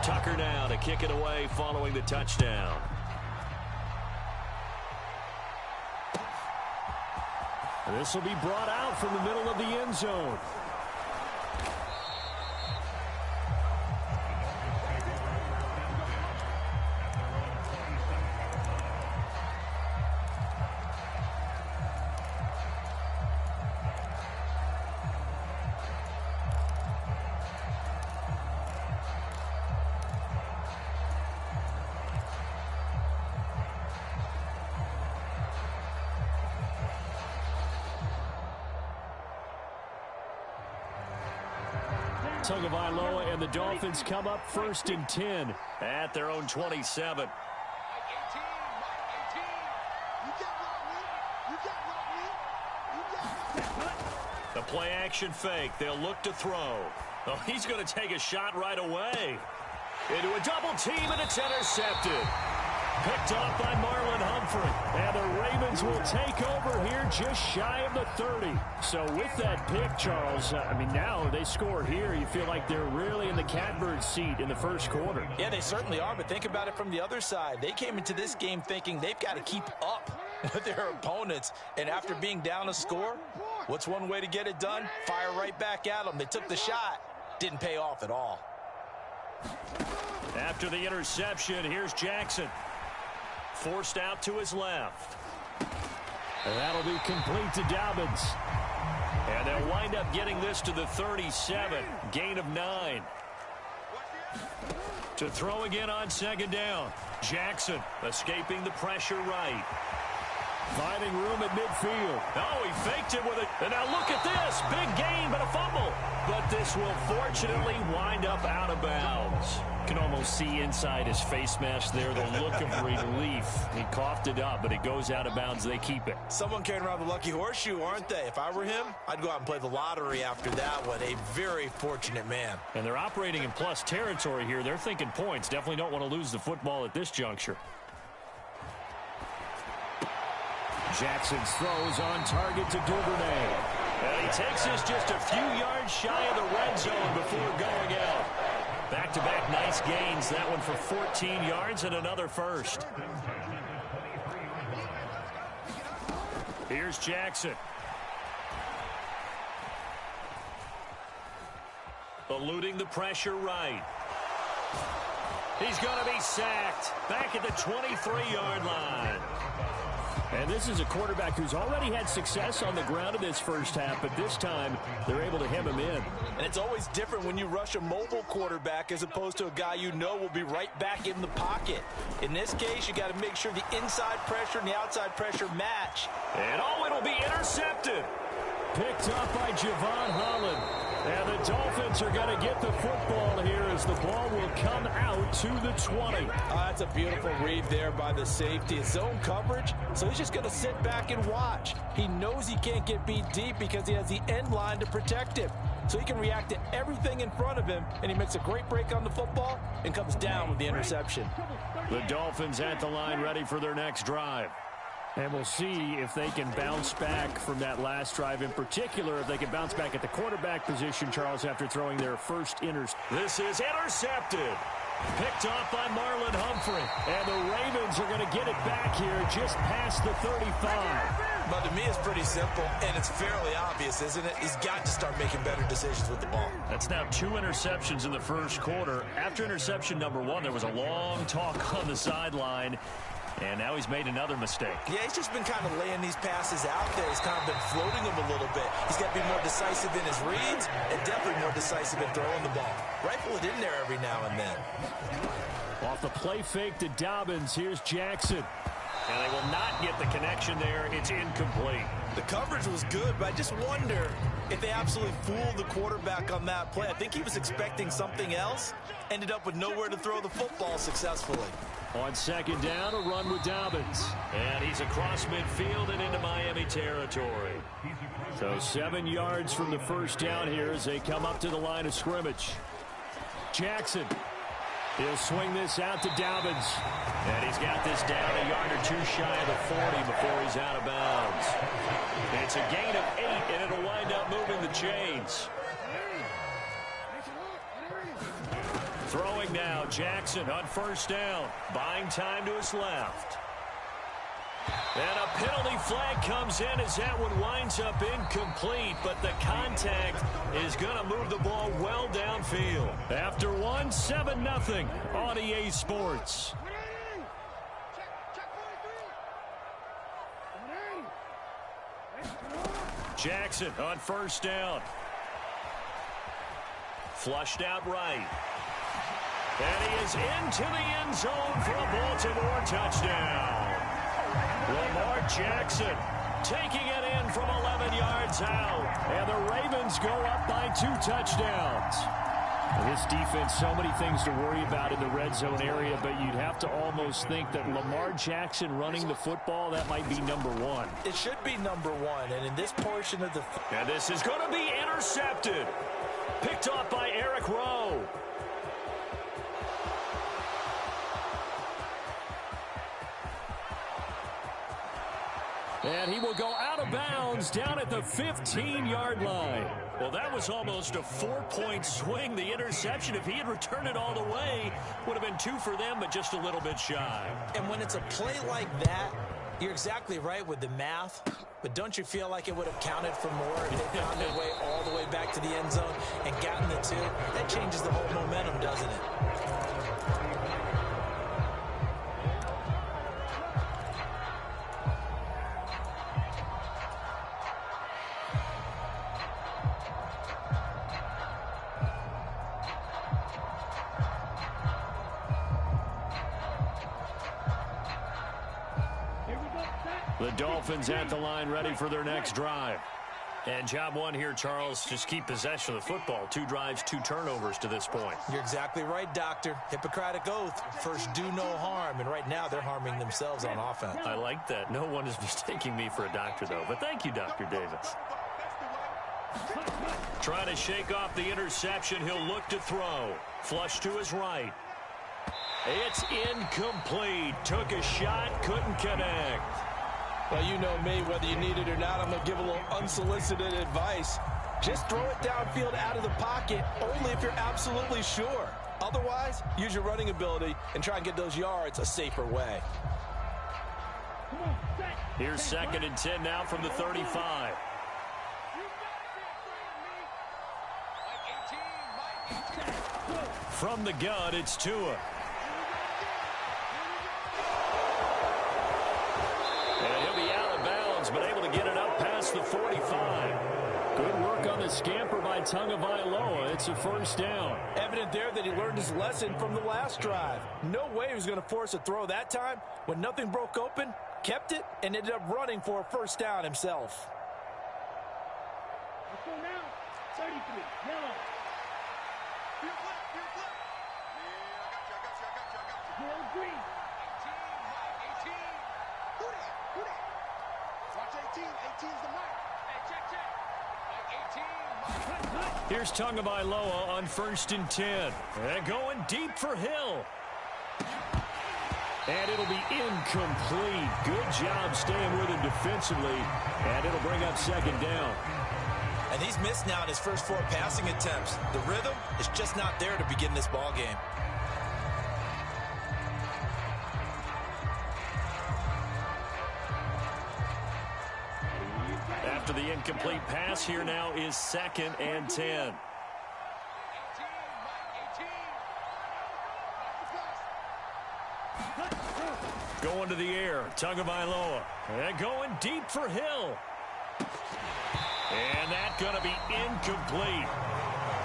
Tucker now to kick it away following the touchdown. And this will be brought out from the middle of the end zone. Tagovailoa and the Dolphins come up 1st and 10 at their own 27. The play action fake. They'll look to throw. Oh, he's going to take a shot right away. Into a double team, and it's intercepted. Picked off by Marlon Humphrey. And the Ravens will take over here just shy of the 30. So with that pick, Charles, I mean, now they score here. You feel like they're really in the catbird seat in the 1st quarter. Yeah, they certainly are, but think about it from the other side. They came into this game thinking they've got to keep up with their opponents. And after being down a score, what's one way to get it done? Fire right back at them. They took the shot. Didn't pay off at all. After the interception, here's Jackson. Forced out to his left. And that'll be complete to Dobbins. And they'll wind up getting this to the 37. Gain of 9. To throw again on second down. Jackson escaping the pressure right. Finding room at midfield. Oh, he faked it with it. And now look at this. Big gain, but a fumble. But this will fortunately wind up out of bounds. You can almost see inside his face mask there the look of relief. He coughed it up, but it goes out of bounds. They keep it. Someone carrying around the lucky horseshoe, aren't they? If I were him, I'd go out and play the lottery after that one. A very fortunate man. And they're operating in plus territory here. They're thinking points. Definitely don't want to lose the football at this juncture. Jackson's throws on target to Duvernay. And he takes us just a few yards shy of the red zone before going out. Back-to-back nice gains. That one for 14 yards and another first. Here's Jackson. Eluding the pressure right. He's going to be sacked. Back at the 23-yard line. And this is a quarterback who's already had success on the ground in this first half, but this time they're able to hem him in. And it's always different when you rush a mobile quarterback as opposed to a guy you know will be right back in the pocket. In this case, you got to make sure the inside pressure and the outside pressure match. And it'll be intercepted. Picked up by Javon Holland. And the Dolphins are going to get the football here as the ball will come out to the 20. That's a beautiful read there by the safety. It's zone coverage, so he's just going to sit back and watch. He knows he can't get beat deep because he has the end line to protect him. So he can react to everything in front of him, and he makes a great break on the football and comes down with the interception. The Dolphins at the line ready for their next drive. And we'll see if they can bounce back from that last drive. In particular, if they can bounce back at the quarterback position, Charles, after throwing their first interception. This is intercepted. Picked off by Marlon Humphrey. And the Ravens are going to get it back here just past the 35. But to me, it's pretty simple, and it's fairly obvious, isn't it? He's got to start making better decisions with the ball. That's now 2 interceptions in the first quarter. After interception number 1, there was a long talk on the sideline. And now he's made another mistake. Yeah, he's just been kind of laying these passes out there. He's kind of been floating them a little bit. He's got to be more decisive in his reads and definitely more decisive in throwing the ball. Rifle it in there every now and then. Off the play fake to Dobbins, here's Jackson. And they will not get the connection there. It's incomplete. The coverage was good, but I just wonder if they absolutely fooled the quarterback on that play. I think he was expecting something else. Ended up with nowhere to throw the football successfully. On second down, a run with Dobbins. And he's across midfield and into Miami territory. So 7 yards from the first down here as they come up to the line of scrimmage. Jackson. He'll swing this out to Dobbins. And he's got this down a yard or 2 shy of the 40 before he's out of bounds. It's a gain of 8, and it'll wind up moving the chains. Throwing now, Jackson on first down. Buying time to his left. And a penalty flag comes in as that one winds up incomplete, but the contact is going to move the ball well downfield. After 7-0 on EA Sports. Jackson on first down. Flushed out right. And he is into the end zone for a Baltimore touchdown. Lamar Jackson taking it in from 11 yards out. And the Ravens go up by 2 touchdowns. This defense, so many things to worry about in the red zone area, but you'd have to almost think that Lamar Jackson running the football, that might be number 1. It should be number 1, and in this portion of the... And this is going to be intercepted. Picked off by Eric Rowe. And he will go out of bounds down at the 15-yard line. Well, that was almost a 4-point swing. The interception, if he had returned it all the way, would have been 2 for them, but just a little bit shy. And when it's a play like that, you're exactly right with the math. But don't you feel like it would have counted for more if they found their way all the way back to the end zone and gotten the 2? That changes the whole momentum, doesn't it? The Dolphins at the line ready for their next drive. And job one here, Charles, just keep possession of the football. 2 drives, 2 turnovers to this point. You're exactly right, Doctor. Hippocratic oath. First, do no harm. And right now, they're harming themselves on offense. I like that. No one is mistaking me for a doctor, though. But thank you, Dr. Davis. Trying to shake off the interception. He'll look to throw. Flush to his right. It's incomplete. Took a shot, couldn't connect. Well, you know me, whether you need it or not, I'm going to give a little unsolicited advice. Just throw it downfield out of the pocket, only if you're absolutely sure. Otherwise, use your running ability and try and get those yards a safer way. Here's 2nd and 10 now from the 35. From the gun, it's Tua. And he'll be out of bounds, but able to get it up past the 45. Good work on the scamper by Tagovailoa. It's a first down. Evident there that he learned his lesson from the last drive. No way he was going to force a throw that time. When nothing broke open, kept it, and ended up running for a first down himself. Let's go now. 33, yellow. Your flip. Yeah, I got you. Yellow, green. 18, 18. Who that? Watch 18. 18's the mark. Hey, check. 18. Here's Tagovailoa on 1st and 10. And going deep for Hill. And it'll be incomplete. Good job staying with him defensively. And it'll bring up 2nd down. And he's missed now in his first 4 passing attempts. The rhythm is just not there to begin this ball game. After the incomplete pass, here now is 2nd and 10. Going to the air, Tagovailoa. And going deep for Hill. And that's going to be incomplete.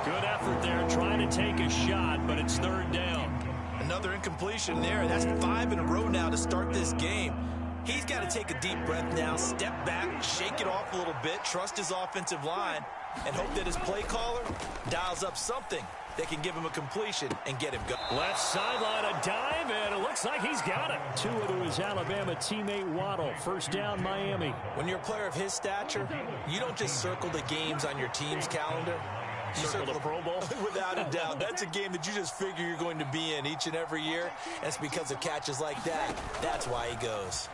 Good effort there trying to take a shot, but it's 3rd down. Another incompletion there. That's 5 in a row now to start this game. He's got to take a deep breath now, step back, shake it off a little bit, trust his offensive line, and hope that his play caller dials up something that can give him a completion and get him going. Left sideline, a dive, and it looks like he's got it. Tua to his Alabama teammate Waddle. First down, Miami. When you're a player of his stature, you don't just circle the games on your team's calendar. You Circle the Pro Bowl? Without a doubt. That's a game that you just figure you're going to be in each and every year. And it's because of catches like that. That's why he goes.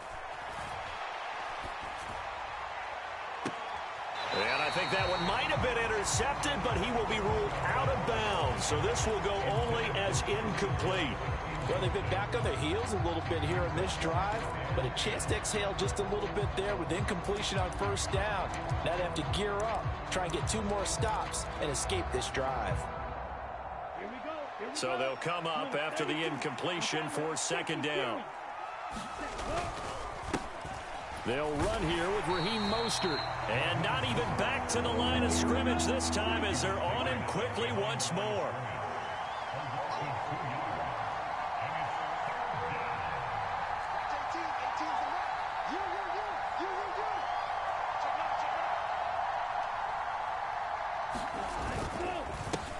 And I think that one might have been intercepted, but he will be ruled out of bounds. So this will go only as incomplete. Well, they've been back on their heels a little bit here in this drive, but a chance to exhale just a little bit there with incompletion on first down. Now they have to gear up, try and get 2 more stops, and escape this drive. So they'll come up after the incompletion for 2nd down. They'll run here with Raheem Mostert. And not even back to the line of scrimmage this time as they're on him quickly once more.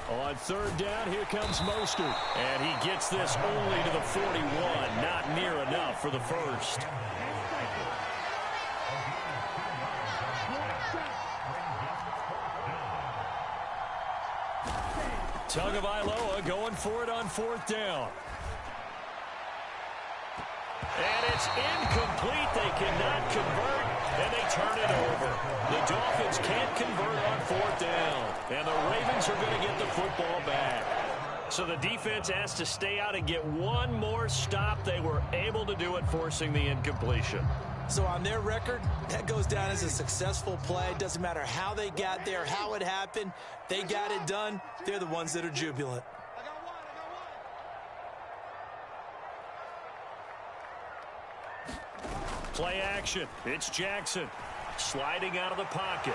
On 3rd down, here comes Mostert. And he gets this only to the 41. Not near enough for the first. Tagovailoa going for it on 4th down. And it's incomplete. They cannot convert, and they turn it over. The Dolphins can't convert on 4th down, and the Ravens are going to get the football back. So the defense has to stay out and get 1 more stop. They were able to do it, forcing the incompletion. So on their record, that goes down as a successful play. Doesn't matter how they got there, how it happened. They got it done. They're the ones that are jubilant. Play action. It's Jackson sliding out of the pocket.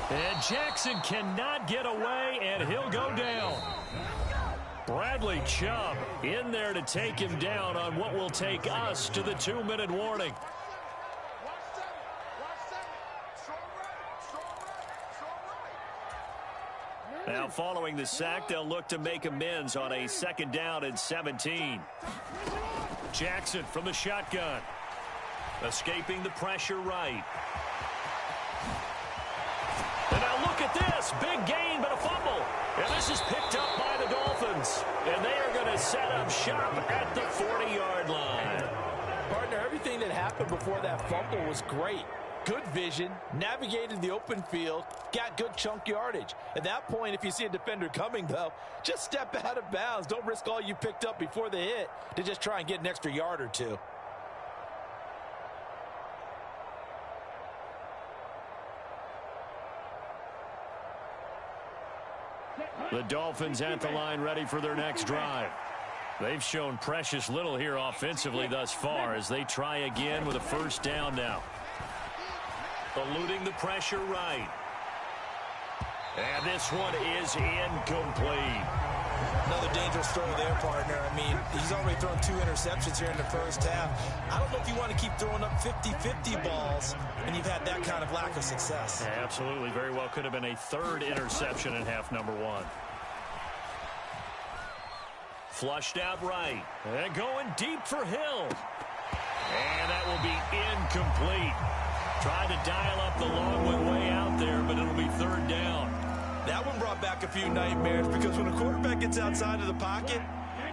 And Jackson cannot get away, and he'll go down. Bradley Chubb in there to take him down on what will take us to the 2-minute warning. Now following the sack, they'll look to make amends on a 2nd down and 17. Jackson from the shotgun. Escaping the pressure right. And now look at this. Big gain, but a fumble. And this is picked up by the Dolphins. And they are going to set up shop at the 40-yard line. Partner, everything that happened before that fumble was great. Good vision, navigated the open field, got good chunk yardage. At that point, if you see a defender coming, though, just step out of bounds. Don't risk all you picked up before the hit to just try and get an extra yard or two. The Dolphins at the line ready for their next drive. They've shown precious little here offensively thus far as they try again with a 1st down now. Eluding the pressure right. And this one is incomplete. Another dangerous throw there, partner. I mean, he's already thrown 2 interceptions here in the first half. I don't know if you want to keep throwing up 50-50 balls when you've had that kind of lack of success. Yeah, absolutely. Very well could have been a 3rd interception in half number 1. Flushed out right. And going deep for Hill. And that will be incomplete. Tried to dial up the long one way out there, but it'll be 3rd down. That one brought back a few nightmares because when a quarterback gets outside of the pocket,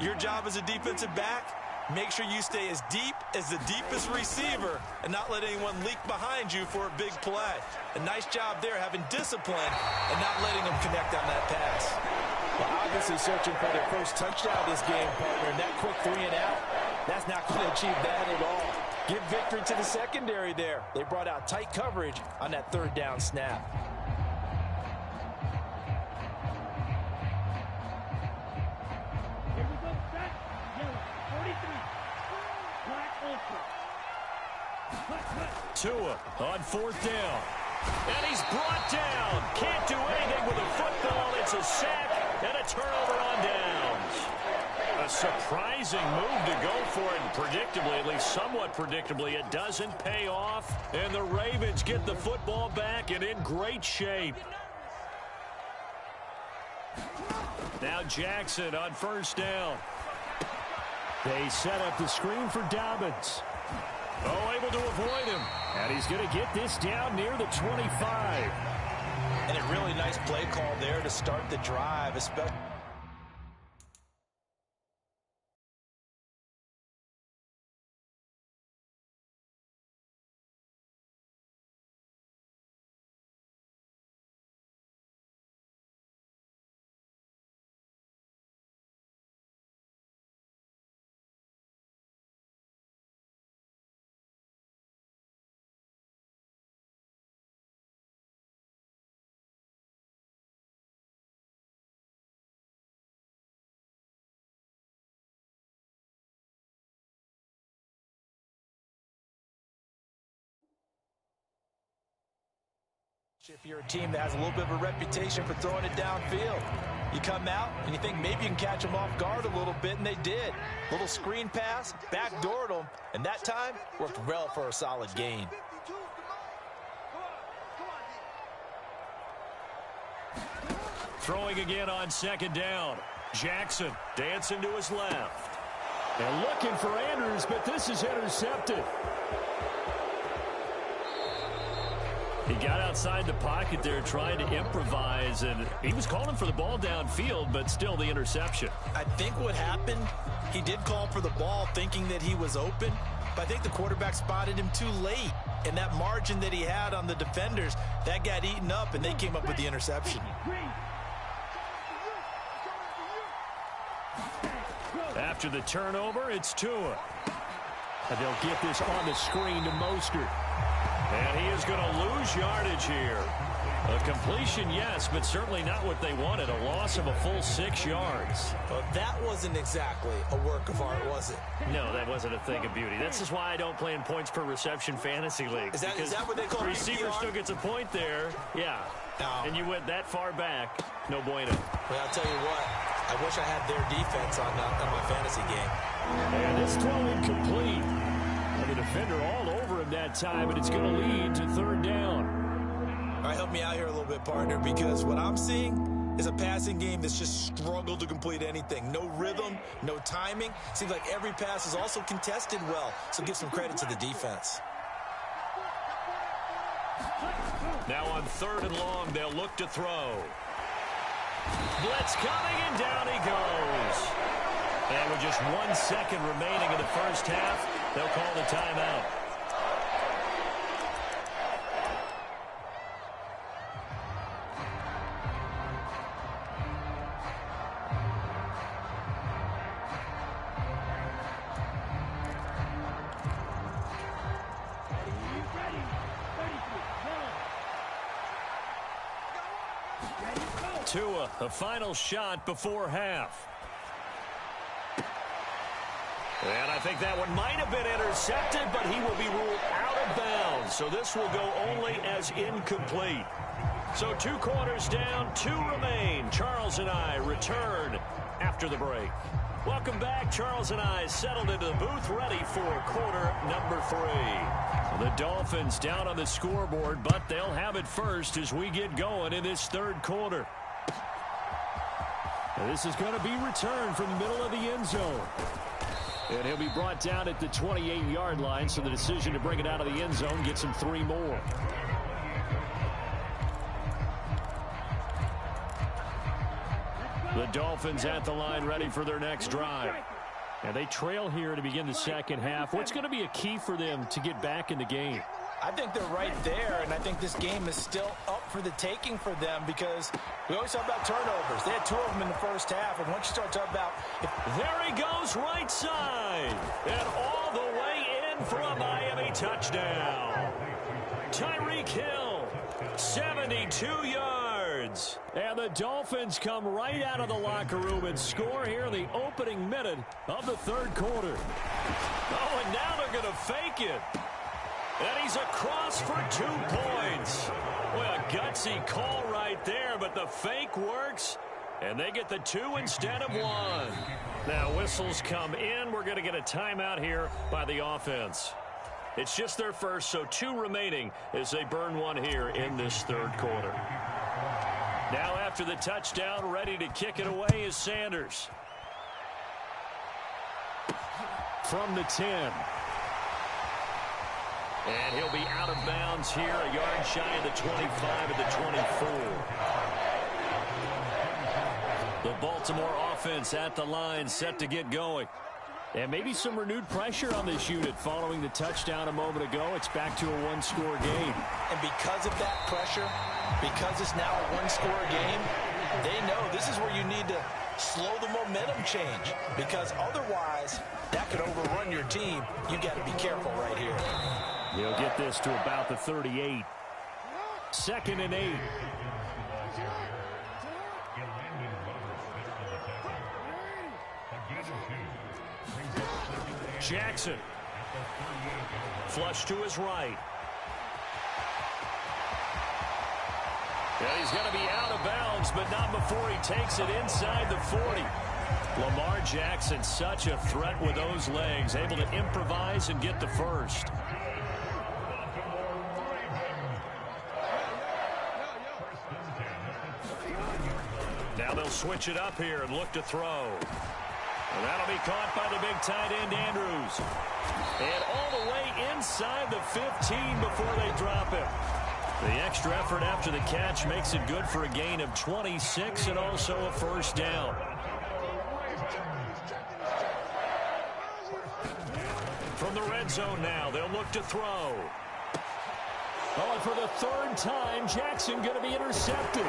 your job as a defensive back, make sure you stay as deep as the deepest receiver and not let anyone leak behind you for a big play. A nice job there having discipline and not letting them connect on that pass. Well, obviously searching for their first touchdown this game, partner, and that quick 3 and out, that's not going to achieve that at all. Give victory to the secondary there. They brought out tight coverage on that 3rd down snap. Here we go, set, yellow, 43, black ultra. Tua on 4th down. And he's brought down. Can't do anything with a football. It's a sack and a turnover on downs. A surprising move to go for it, and predictably, at least somewhat predictably, it doesn't pay off, and the Ravens get the football back and in great shape. Now Jackson on 1st down. They set up the screen for Dobbins. Oh, able to avoid him. And he's going to get this down near the 25. And a really nice play call there to start the drive, especially. If you're a team that has a little bit of a reputation for throwing it downfield, you come out and you think maybe you can catch them off guard a little bit, and they did. Little screen pass, backdoored them, and that time worked well for a solid gain. Throwing again on 2nd down. Jackson dancing to his left. And looking for Andrews, but this is intercepted. He got outside the pocket there trying to improvise, and he was calling for the ball downfield, but still the interception. I think what happened, he did call for the ball thinking that he was open, but I think the quarterback spotted him too late. And that margin that he had on the defenders, that got eaten up, and they came up with the interception. After the turnover, it's Tua. And they'll get this on the screen to Mostert. And he is going to lose yardage here. A completion, yes, but certainly not what they wanted. A loss of a full 6 yards. Well, that wasn't exactly a work of art, was it? No, that wasn't a thing of beauty. This is why I don't play in points per reception fantasy leagues. Is that what they call the receiver PPR? still gets a point there. Yeah. No. And you went that far back. No bueno. Well, I'll tell you what. I wish I had their defense on my fantasy game. And this throw incomplete. And the defender all over him that time, and it's going to lead to third down. All right, help me out here a little bit, partner, because what I'm seeing is a passing game that's just struggled to complete anything. No rhythm, no timing. Seems like every pass is also contested well, so give some credit to the defense. Now on 3rd and long, they'll look to throw. Blitz coming, and down he goes. And with just 1 second remaining in the first half, they'll call the timeout. Tua, the final shot before half. And I think that one might have been intercepted, but he will be ruled out of bounds. So this will go only as incomplete. So 2 quarters down, 2 remain. Charles and I return after the break. Welcome back. Charles and I settled into the booth, ready for quarter number 3. The Dolphins down on the scoreboard, but they'll have it first as we get going in this 3rd quarter. And this is going to be returned from the middle of the end zone. And he'll be brought down at the 28-yard line, so the decision to bring it out of the end zone gets him 3 more. The Dolphins at the line ready for their next drive. And they trail here to begin the second half. What's going to be a key for them to get back in the game? I think they're right there, and I think this game is still up for the taking for them because we always talk about turnovers. They had 2 of them in the first half, and once you start talking about... There he goes right side, and all the way in for a Miami touchdown. Tyreek Hill, 72 yards. And the Dolphins come right out of the locker room and score here in the opening minute of the 3rd quarter. Oh, and now they're going to fake it. And he's across for 2 points. Well, a gutsy call right there, but the fake works, and they get the 2 instead of 1. Now, whistles come in. We're going to get a timeout here by the offense. It's just their first, so 2 remaining as they burn 1 here in this 3rd quarter. Now, after the touchdown, ready to kick it away is Sanders. From the 10. And he'll be out of bounds here, a yard shy of the 25 at the 24. The Baltimore offense at the line, set to get going. And maybe some renewed pressure on this unit following the touchdown a moment ago. It's back to a 1-score game. And because of that pressure, because it's now a 1-score game, they know this is where you need to slow the momentum change, because otherwise that could overrun your team. You got to be careful right here. He'll get this to about the 38. 2nd and 8. Jackson. Flush to his right. And he's going to be out of bounds, but not before he takes it inside the 40. Lamar Jackson, such a threat with those legs, able to improvise and get the first. Now they'll switch it up here and look to throw. And that'll be caught by the big tight end, Andrews. And all the way inside the 15 before they drop it. The extra effort after the catch makes it good for a gain of 26 and also a first down. From the red zone now, they'll look to throw. Oh, and for the 3rd time, Jackson going to be intercepted.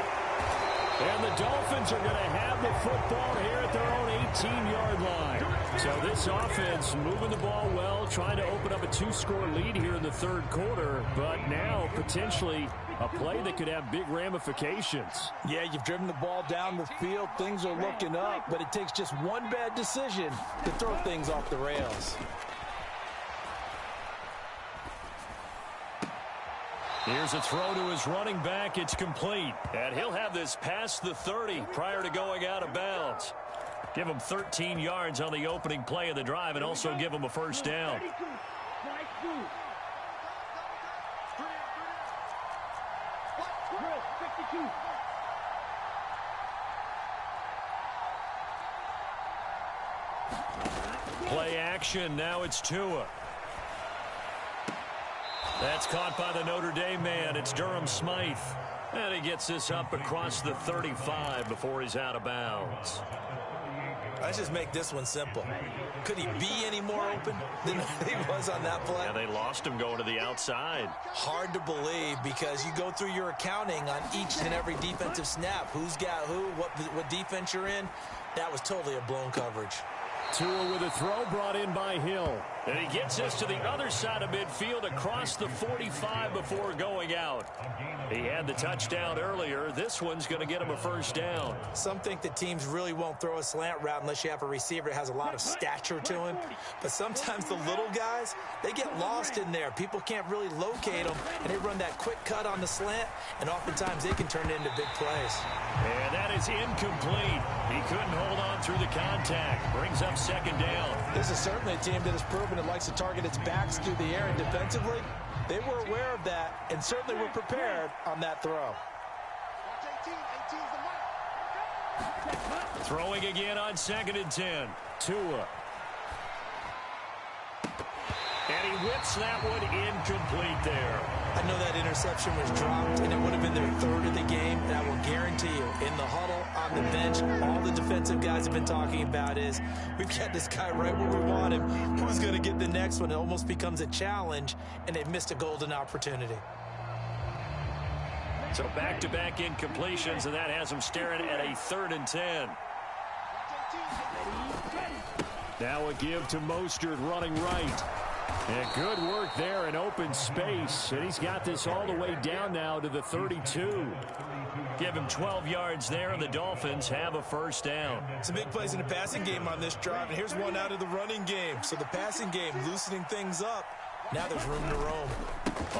And the Dolphins are going to have the football here at their own 18-yard line. So this offense moving the ball well, trying to open up a 2-score lead here in the 3rd quarter, but now potentially a play that could have big ramifications. Yeah, you've driven the ball down the field. Things are looking up, but it takes just one bad decision to throw things off the rails. Here's a throw to his running back. It's complete. And he'll have this past the 30 prior to going out of bounds. Give him 13 yards on the opening play of the drive and also give him a first down. Play action. Now it's Tua. That's caught by the Notre Dame man. It's Durham Smythe. And he gets this up across the 35 before he's out of bounds. Let's just make this one simple. Could he be any more open than he was on that play? Yeah, they lost him going to the outside. Hard to believe because you go through your accounting on each and every defensive snap. Who's got who, what defense you're in. That was totally a blown coverage. Tua with a throw brought in by Hill. And he gets this to the other side of midfield across the 45 before going out. He had the touchdown earlier. This one's going to get him a first down. Some think that teams really won't throw a slant route unless you have a receiver that has a lot of stature to him. But sometimes the little guys, they get lost in there. People can't really locate them, and they run that quick cut on the slant, and oftentimes they can turn it into big plays. And that is incomplete. He couldn't hold on through the contact. Brings up second down. This is certainly a team that has proven it likes to target its backs through the air, and defensively, they were aware of that and certainly were prepared on that throw. Throwing again on 2nd and 10. Tua. And he whips that one incomplete there. I know that interception was dropped, and it would have been their third of the game. And I will guarantee you, in the huddle, on the bench, all the defensive guys have been talking about is, we've got this guy right where we want him. Who's going to get the next one? It almost becomes a challenge, and they've missed a golden opportunity. So back-to-back incompletions, and that has them staring at a 3rd and 10. Now a give to Mostert running right. And good work there in open space. And he's got this all the way down now to the 32. Give him 12 yards there, and the Dolphins have a first down. Some big plays in the passing game on this drive, and here's one out of the running game. So the passing game loosening things up. Now there's room to roam.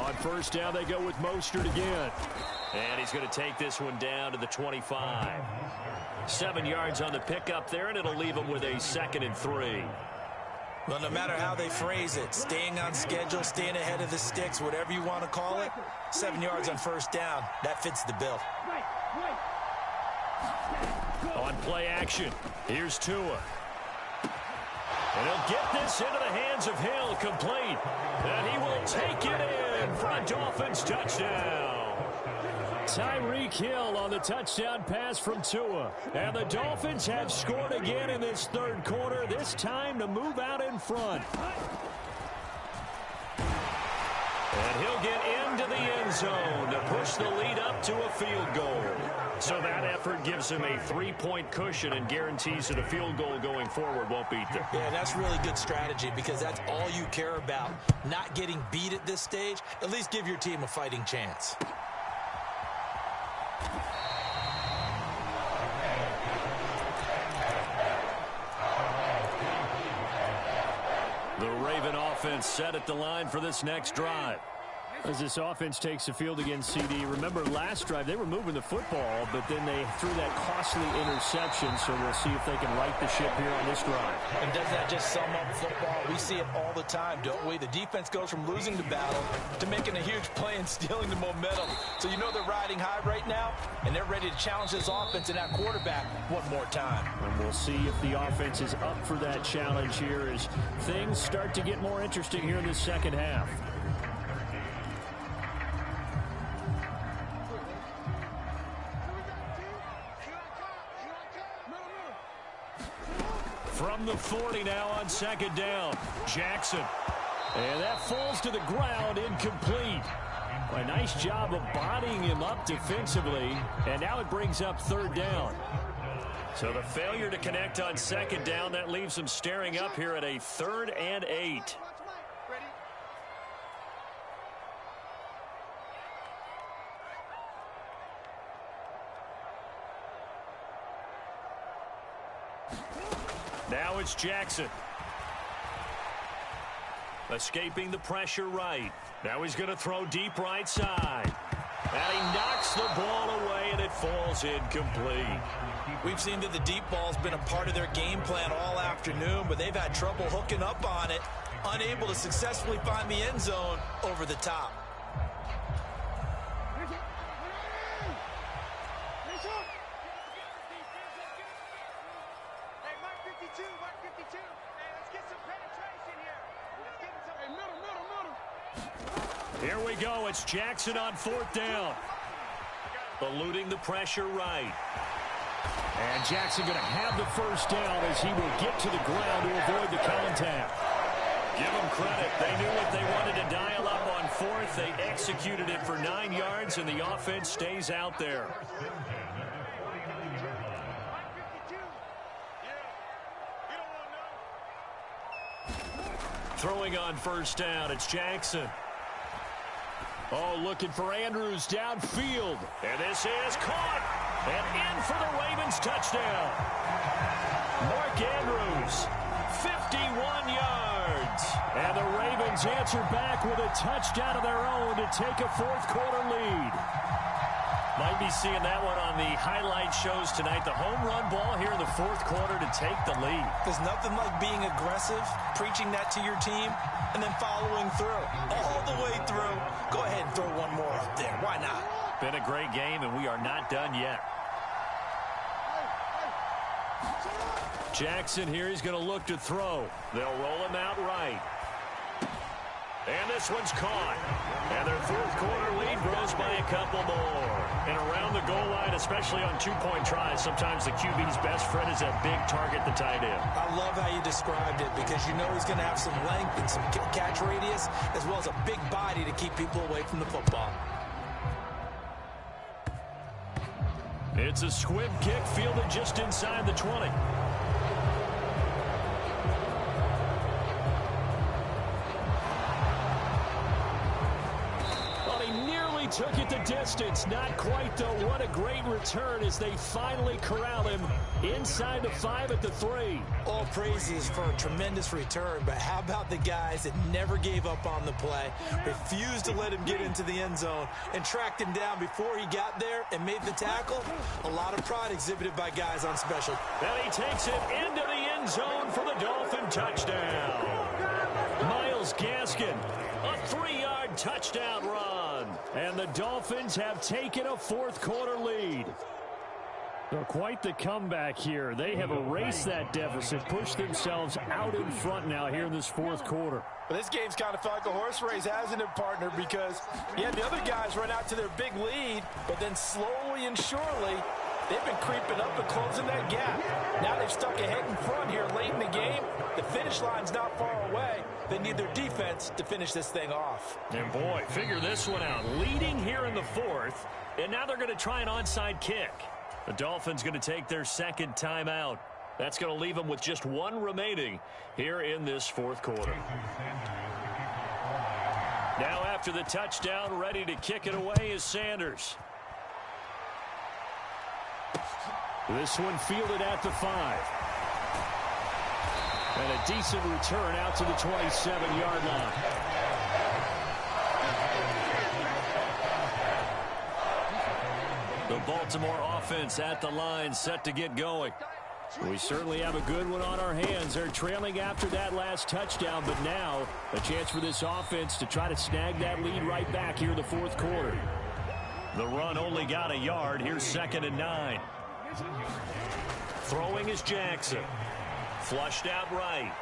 On first down, they go with Mostert again. And he's going to take this one down to the 25. 7 yards on the pickup there, and it'll leave him with a 2nd and 3. Well, no matter how they phrase it, staying on schedule, staying ahead of the sticks, whatever you want to call it, 7 yards on first down, that fits the bill. On play action, here's Tua. And he'll get this into the hands of Hill, complete. And he will take it in for a Dolphins touchdown. Tyreek Hill on the touchdown pass from Tua. And the Dolphins have scored again in this third quarter, this time to move out in front. And he'll get into the end zone to push the lead up to a field goal. So that effort gives him a 3-point cushion and guarantees that a field goal going forward won't beat them. Yeah, that's really good strategy because that's all you care about. Not getting beat at this stage, at least give your team a fighting chance. The Raven offense set at the line for this next drive. As this offense takes the field against CD, remember last drive they were moving the football, but then they threw that costly interception, so we'll see if they can right the ship here on this drive. And does that just sum up football? We see it all the time, don't we? The defense goes from losing the battle to making a huge play and stealing the momentum. So you know they're riding high right now, and they're ready to challenge this offense and that quarterback one more time. And we'll see if the offense is up for that challenge here as things start to get more interesting here in the second half. From the 40 now on 2nd down. Jackson. And that falls to the ground, incomplete. A nice job of bodying him up defensively. And now it brings up 3rd down. So the failure to connect on 2nd down, that leaves them staring up here at a 3rd and 8. Now it's Jackson. Escaping the pressure right. Now he's going to throw deep right side. And he knocks the ball away, and it falls incomplete. We've seen that the deep ball's been a part of their game plan all afternoon, but they've had trouble hooking up on it, unable to successfully find the end zone over the top. Here we go. It's Jackson on 4th down. Eluding the pressure right. And Jackson going to have the first down as he will get to the ground to avoid the contact. Give them credit. They knew what they wanted to dial up on 4th. They executed it for 9 yards, and the offense stays out there. Throwing on 1st down, it's Jackson. Oh, looking for Andrews downfield. And this is caught. And in for the Ravens touchdown. Mark Andrews, 51 yards. And the Ravens answer back with a touchdown of their own to take a 4th quarter lead. Might be seeing that one on the highlight shows tonight. The home run ball here in the 4th quarter to take the lead. There's nothing like being aggressive, preaching that to your team, and then following through. All the way through. Go ahead and throw one more up there. Why not? Been a great game, and we are not done yet. Jackson here, he's going to look to throw. They'll roll him out right. And this one's caught. And their 4th quarter lead grows by a couple more. And around the goal line, especially on 2-point tries, sometimes the QB's best friend is that big target, the tight end. I love how you described it because you know he's going to have some length and some catch radius as well as a big body to keep people away from the football. It's a squib kick fielded just inside the 20. Took it the distance. Not quite, though. What a great return as they finally corral him inside the 5 at the 3. All praises for a tremendous return, but how about the guys that never gave up on the play, refused to let him get into the end zone, and tracked him down before he got there and made the tackle? A lot of pride exhibited by guys on special. And he takes it into the end zone for the Dolphin touchdown. Myles Gaskin, a 3-yard touchdown run. And the Dolphins have taken a 4th quarter lead. So quite the comeback here. They have erased that deficit, pushed themselves out in front now here in this 4th quarter. But this game's kind of felt like a horse race, hasn't it, partner? Because, yeah, the other guys run out to their big lead, but then slowly and surely, they've been creeping up and closing that gap. Now they've stuck ahead in front here late in the game. The finish line's not far away. They need their defense to finish this thing off. And, boy, figure this one out. Leading here in the 4th, and now they're going to try an onside kick. The Dolphins going to take their 2nd timeout. That's going to leave them with just 1 remaining here in this 4th quarter. Now after the touchdown, ready to kick it away is Sanders. This one fielded at the 5. And a decent return out to the 27-yard line. The Baltimore offense at the line, set to get going. We certainly have a good one on our hands. They're trailing after that last touchdown, but now a chance for this offense to try to snag that lead right back here in the 4th quarter. The run only got a yard. Here's 2nd and 9. Throwing is Jackson. Flushed out right.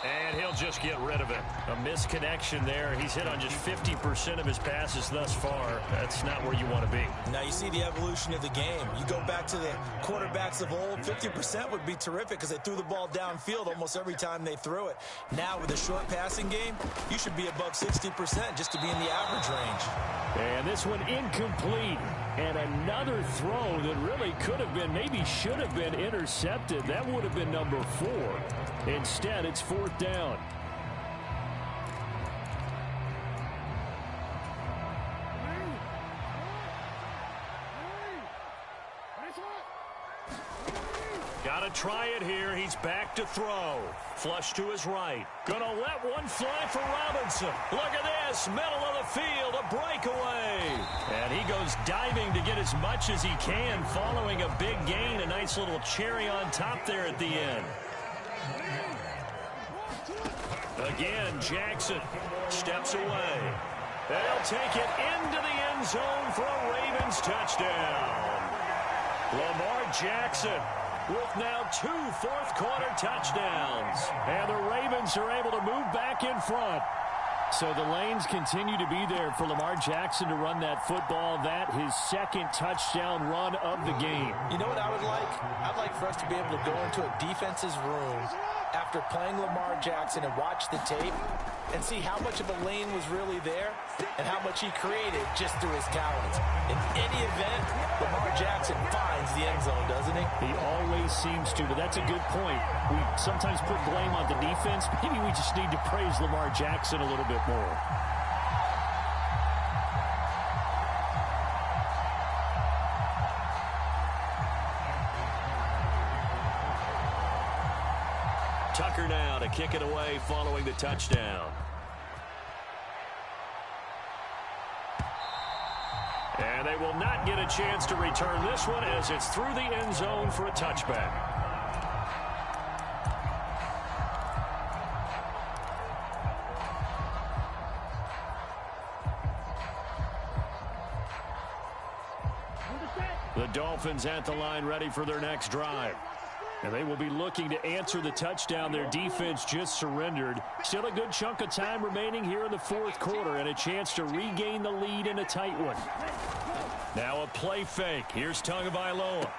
And he'll just get rid of it. A misconnection there. He's hit on just 50% of his passes thus far. That's not where you want to be. Now you see the evolution of the game. You go back to the quarterbacks of old, 50% would be terrific because they threw the ball downfield almost every time they threw it. Now with a short passing game, you should be above 60% just to be in the average range. And this one incomplete. And another throw that really could have been, maybe should have been intercepted. That would have been number 4. Instead, it's 4th down. Got to try it here. He's back to throw. Flush to his right. Gonna let one fly for Robinson. Look at this. Middle of the field. A breakaway. And he goes diving to get as much as he can following a big gain. A nice little cherry on top there at the end. Again, Jackson steps away. They'll take it into the end zone for a Ravens touchdown. Lamar Jackson with now 2 fourth-quarter touchdowns. And the Ravens are able to move back in front. So the lanes continue to be there for Lamar Jackson to run that football. That his second touchdown run of the game. You know what I would like? I'd like for us to be able to go into a defense's room after playing Lamar Jackson and watch the tape and see how much of a lane was really there and how much he created just through his talents. In any event, Lamar Jackson finds the end zone, doesn't he? He always seems to, but that's a good point. We sometimes put blame on the defense. Maybe we just need to praise Lamar Jackson a little bit more. Tucker now to kick it away following the touchdown. And they will not get a chance to return this one as it's through the end zone for a touchback. The Dolphins at the line ready for their next drive. And they will be looking to answer the touchdown their defense just surrendered. Still a good chunk of time remaining here in the fourth quarter and a chance to regain the lead in a tight one. Now a play fake. Here's Tagovailoa.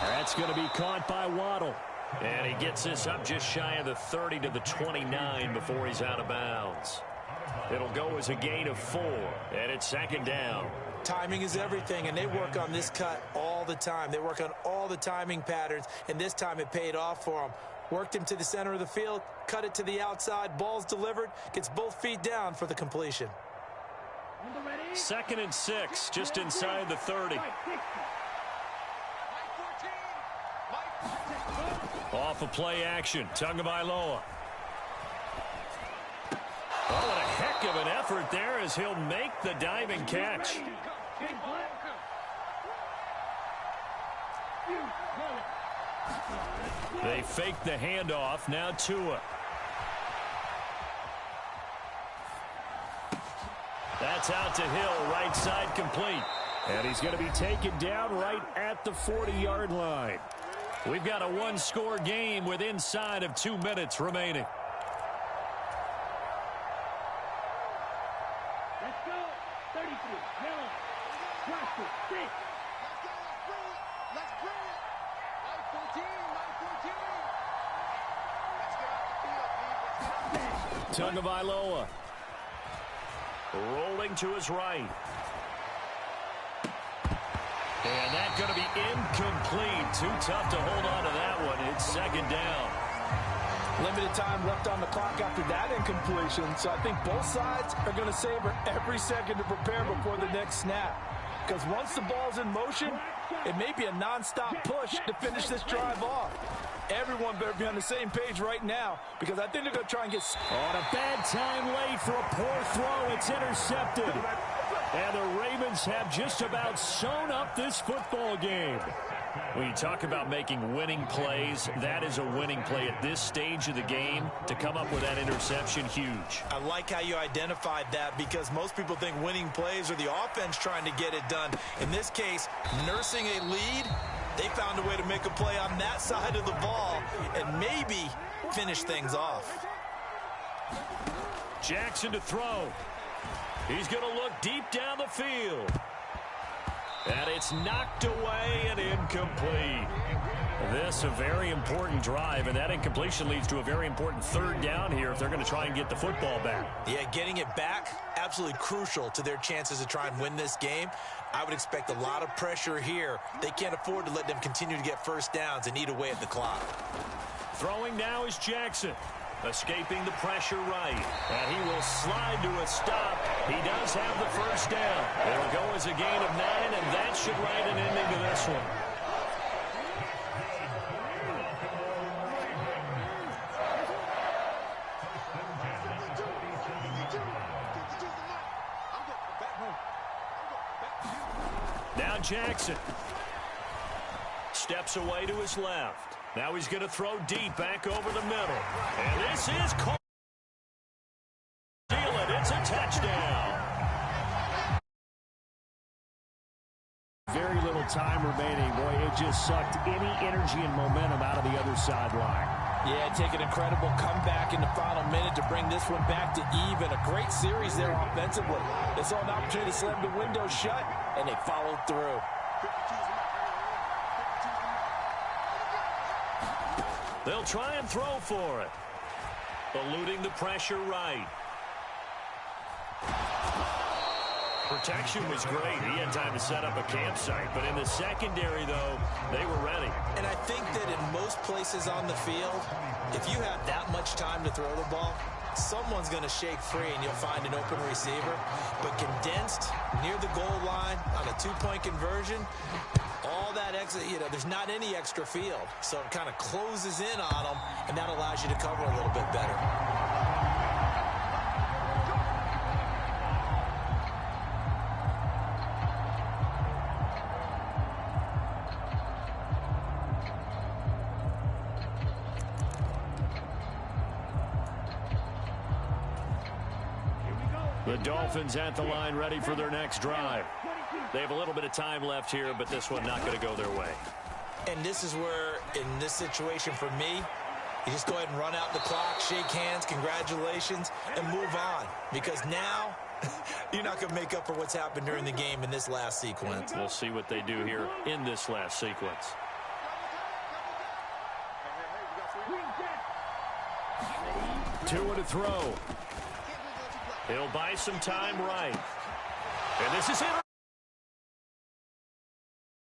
That's going to be caught by Waddle. And he gets this up just shy of the 30 to the 29 before he's out of bounds. It'll go as a gain of 4, and it's second down. Timing is everything, and they work on this cut all the time. They work on all the timing patterns, and this time it paid off for them. Worked him to the center of the field, cut it to the outside, ball's delivered, gets both feet down for the completion. 2nd and 6, just inside the 30. Off of play action, Tagovailoa. Oh, what a heck of an effort there as he'll make the diving catch. They fake the handoff. Now Tua. That's out to Hill, right side complete. And he's going to be taken down right at the 40-yard line. We've got a one-score game with inside of 2 minutes remaining. Let's go. 33. Yellow. Cross it. 6. Let's bring it. 9-14. 9-14. Let's get off the field, Pete. Tagovailoa. Rolling to his right. And that's going to be incomplete. Too tough to hold on to that one. It's second down. Limited time left on the clock after that incompletion, so I think both sides are going to savor every second to prepare before the next snap. Because once the ball's in motion, it may be a nonstop push to finish this drive off. Everyone better be on the same page right now, because I think they're going to try and get... On a bad time late for a poor throw. It's intercepted. And the Ravens have just about sewn up this football game. When you talk about making winning plays, that is a winning play at this stage of the game. To come up with that interception, huge. I like how you identified that, because most people think winning plays are the offense trying to get it done. In this case, nursing a lead, they found a way to make a play on that side of the ball and maybe finish things off. Jackson to throw. He's going to look deep down the field. And it's knocked away and incomplete. This a very important drive, and that incompletion leads to a very important third down here if they're going to try and get the football back. Yeah, getting it back, absolutely crucial to their chances to try and win this game. I would expect a lot of pressure here. They can't afford to let them continue to get first downs and eat away at the clock. Throwing now is Jackson. Escaping the pressure right. And he will slide to a stop. He does have the first down. It'll go as a gain of 9, and that should write an ending to this one. Now Jackson. Steps away to his left. Now he's going to throw deep back over the middle. And this is caught. It's a touchdown. Very little time remaining. Boy, it just sucked any energy and momentum out of the other sideline. Yeah, take an incredible comeback in the final minute to bring this one back to even. A great series there offensively. They saw an opportunity to slam the window shut, and they followed through. They'll try and throw for it. Eluding the pressure right. Protection was great. He had time to set up a campsite. But in the secondary, though, they were ready. And I think that in most places on the field, if you have that much time to throw the ball, someone's going to shake free and you'll find an open receiver. But condensed near the goal line on a two-point conversion, all that extra, there's not any extra field. So it kind of closes in on them, and that allows you to cover a little bit better. The Dolphins at the line ready for their next drive. They have a little bit of time left here, but this one not going to go their way. And this is where, in this situation for me, you just go ahead and run out the clock, shake hands, congratulations, and move on. Because now, you're not going to make up for what's happened during the game in this last sequence. We'll see what they do here in this last sequence. Two to throw. He'll buy some time right. And this is it.